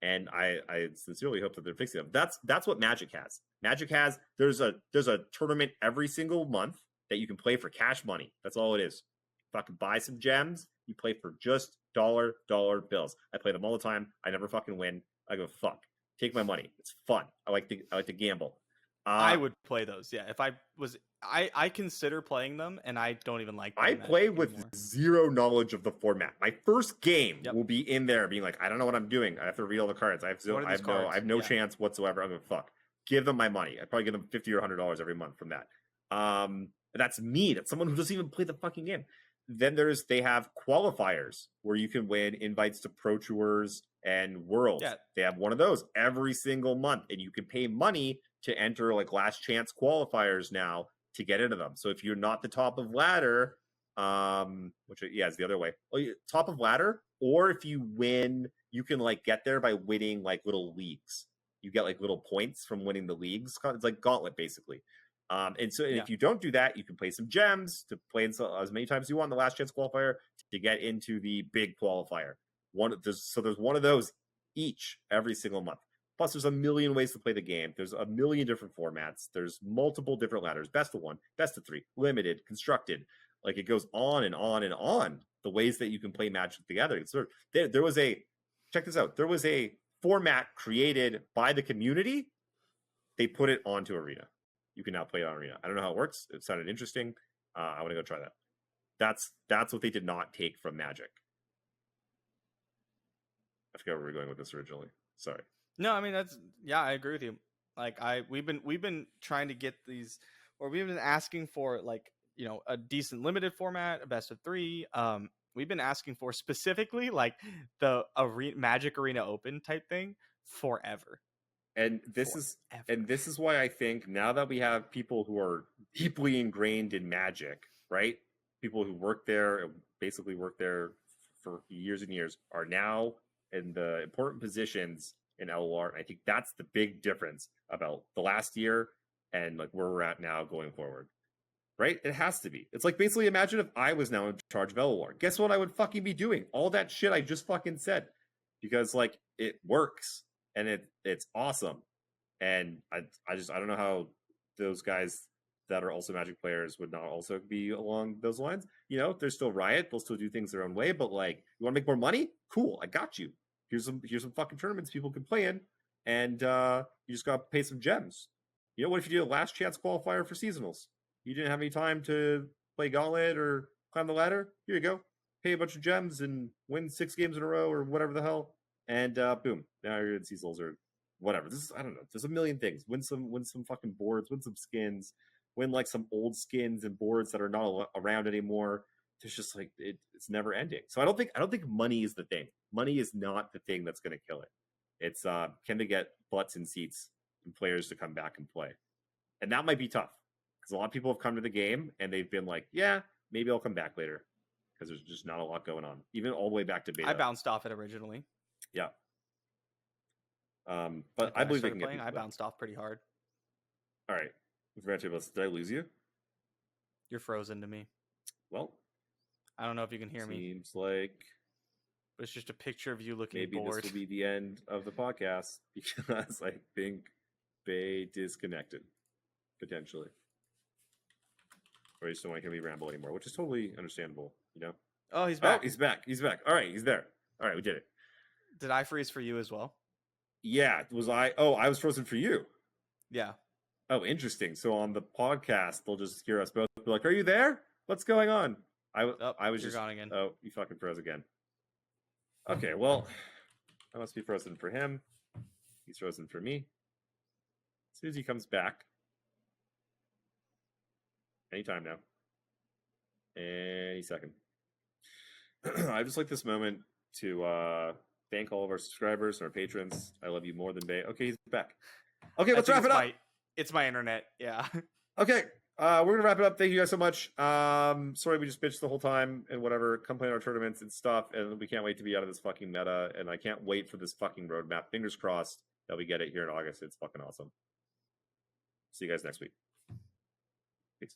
And I sincerely hope that they're fixing it. That's what Magic has. Magic has, there's a tournament every single month that you can play for cash money. That's all it is. Fucking buy some gems, you play for just dollar bills. I play them all the time. I never fucking win. I go, fuck. Take my money. It's fun. I like to gamble. I would play those, yeah. If I was, I consider playing them, and I don't even like. I play with zero knowledge of the format. My first game will be in there, being like, I don't know what I'm doing. I have to read all the cards. I have no chance whatsoever. I'm gonna fuck. Give them my money. I probably give them $50 or $100 every month from that. That's me. That's someone who doesn't even play the fucking game. Then they have qualifiers where you can win invites to Pro Tours and Worlds. Yeah. They have one of those every single month, and you can pay money to enter like last chance qualifiers now to get into them. So if you're not the top of ladder, which is the other way, top of ladder, or if you win, you can like get there by winning like little leagues. You get like little points from winning the leagues. It's like Gauntlet basically. If you don't do that, you can play some gems to play in as many times as you want in the last chance qualifier to get into the big qualifier. There's one of those each every single month. Plus, there's a million ways to play the game. There's a million different formats. There's multiple different ladders. Best of 1, best of 3, limited, constructed. Like, it goes on and on and on. The ways that you can play Magic together. There was check this out. There was a format created by the community. They put it onto Arena. You can now play it on Arena. I don't know how it works. It sounded interesting. I want to go try that. That's what they did not take from Magic. I forgot where we were going with this originally. Sorry. No, I mean I agree with you. Like we've been trying to get these, or we've been asking for like a decent limited format, a best of 3. We've been asking for specifically like the Magic Arena Open type thing forever. And this is why I think now that we have people who are deeply ingrained in Magic, right? People who work there, basically work there for years and years, are now in the important positions in LOR. And I think that's the big difference about the last year and like where we're at now going forward. Right? It has to be. It's like basically imagine if I was now in charge of LOR. Guess what I would fucking be doing? All that shit I just fucking said. Because like it works and it's awesome. And I don't know how those guys that are also Magic players would not also be along those lines. There's still Riot, they'll still do things their own way, but like you want to make more money? Cool, I got you. Here's some fucking tournaments people can play in, and you just gotta pay some gems. What if you do a last chance qualifier for seasonals? You didn't have any time to play Gauntlet or climb the ladder? Here you go. Pay a bunch of gems and win 6 games in a row or whatever the hell. And boom. Now you're in seasonals or whatever. I don't know. There's a million things. Win some fucking boards, win some skins, win like some old skins and boards that are not around anymore. There's just like it's never ending. So I don't think money is the thing. Money is not the thing that's gonna kill it. It's can they get butts in seats and players to come back and play? And that might be tough. Because a lot of people have come to the game and they've been like, yeah, maybe I'll come back later. Because there's just not a lot going on. Even all the way back to beta. I bounced off it originally. Yeah. But I believe they can get I bounced off pretty hard. All right. Did I lose you? You're frozen to me. Well. I don't know if you can hear me. Seems like. But it's just a picture of you looking maybe bored. This will be the end of the podcast. Because I think Bay disconnected. Potentially. Or you just don't want to hear me ramble anymore, which is totally understandable, Oh, he's back. Oh, he's back. He's back. All right, he's there. All right, we did it. Did I freeze for you as well? Yeah, was I? Oh, I was frozen for you. Yeah. Oh, interesting. So on the podcast, they'll just hear us both be like, "Are you there? What's going on?" I was just gone again. Oh, you fucking froze again. Okay, well, I must be frozen for him. He's frozen for me. As soon as he comes back. Anytime now. Any second. I just like this moment to thank all of our subscribers and our patrons. I love you more than Bay. Okay, he's back. Okay, let's wrap it up. It's my internet. Yeah. Okay, we're going to wrap it up. Thank you guys so much. Sorry we just bitched the whole time and whatever. Come play in our tournaments and stuff. And we can't wait to be out of this fucking meta. And I can't wait for this fucking roadmap. Fingers crossed that we get it here in August. It's fucking awesome. See you guys next week. Peace.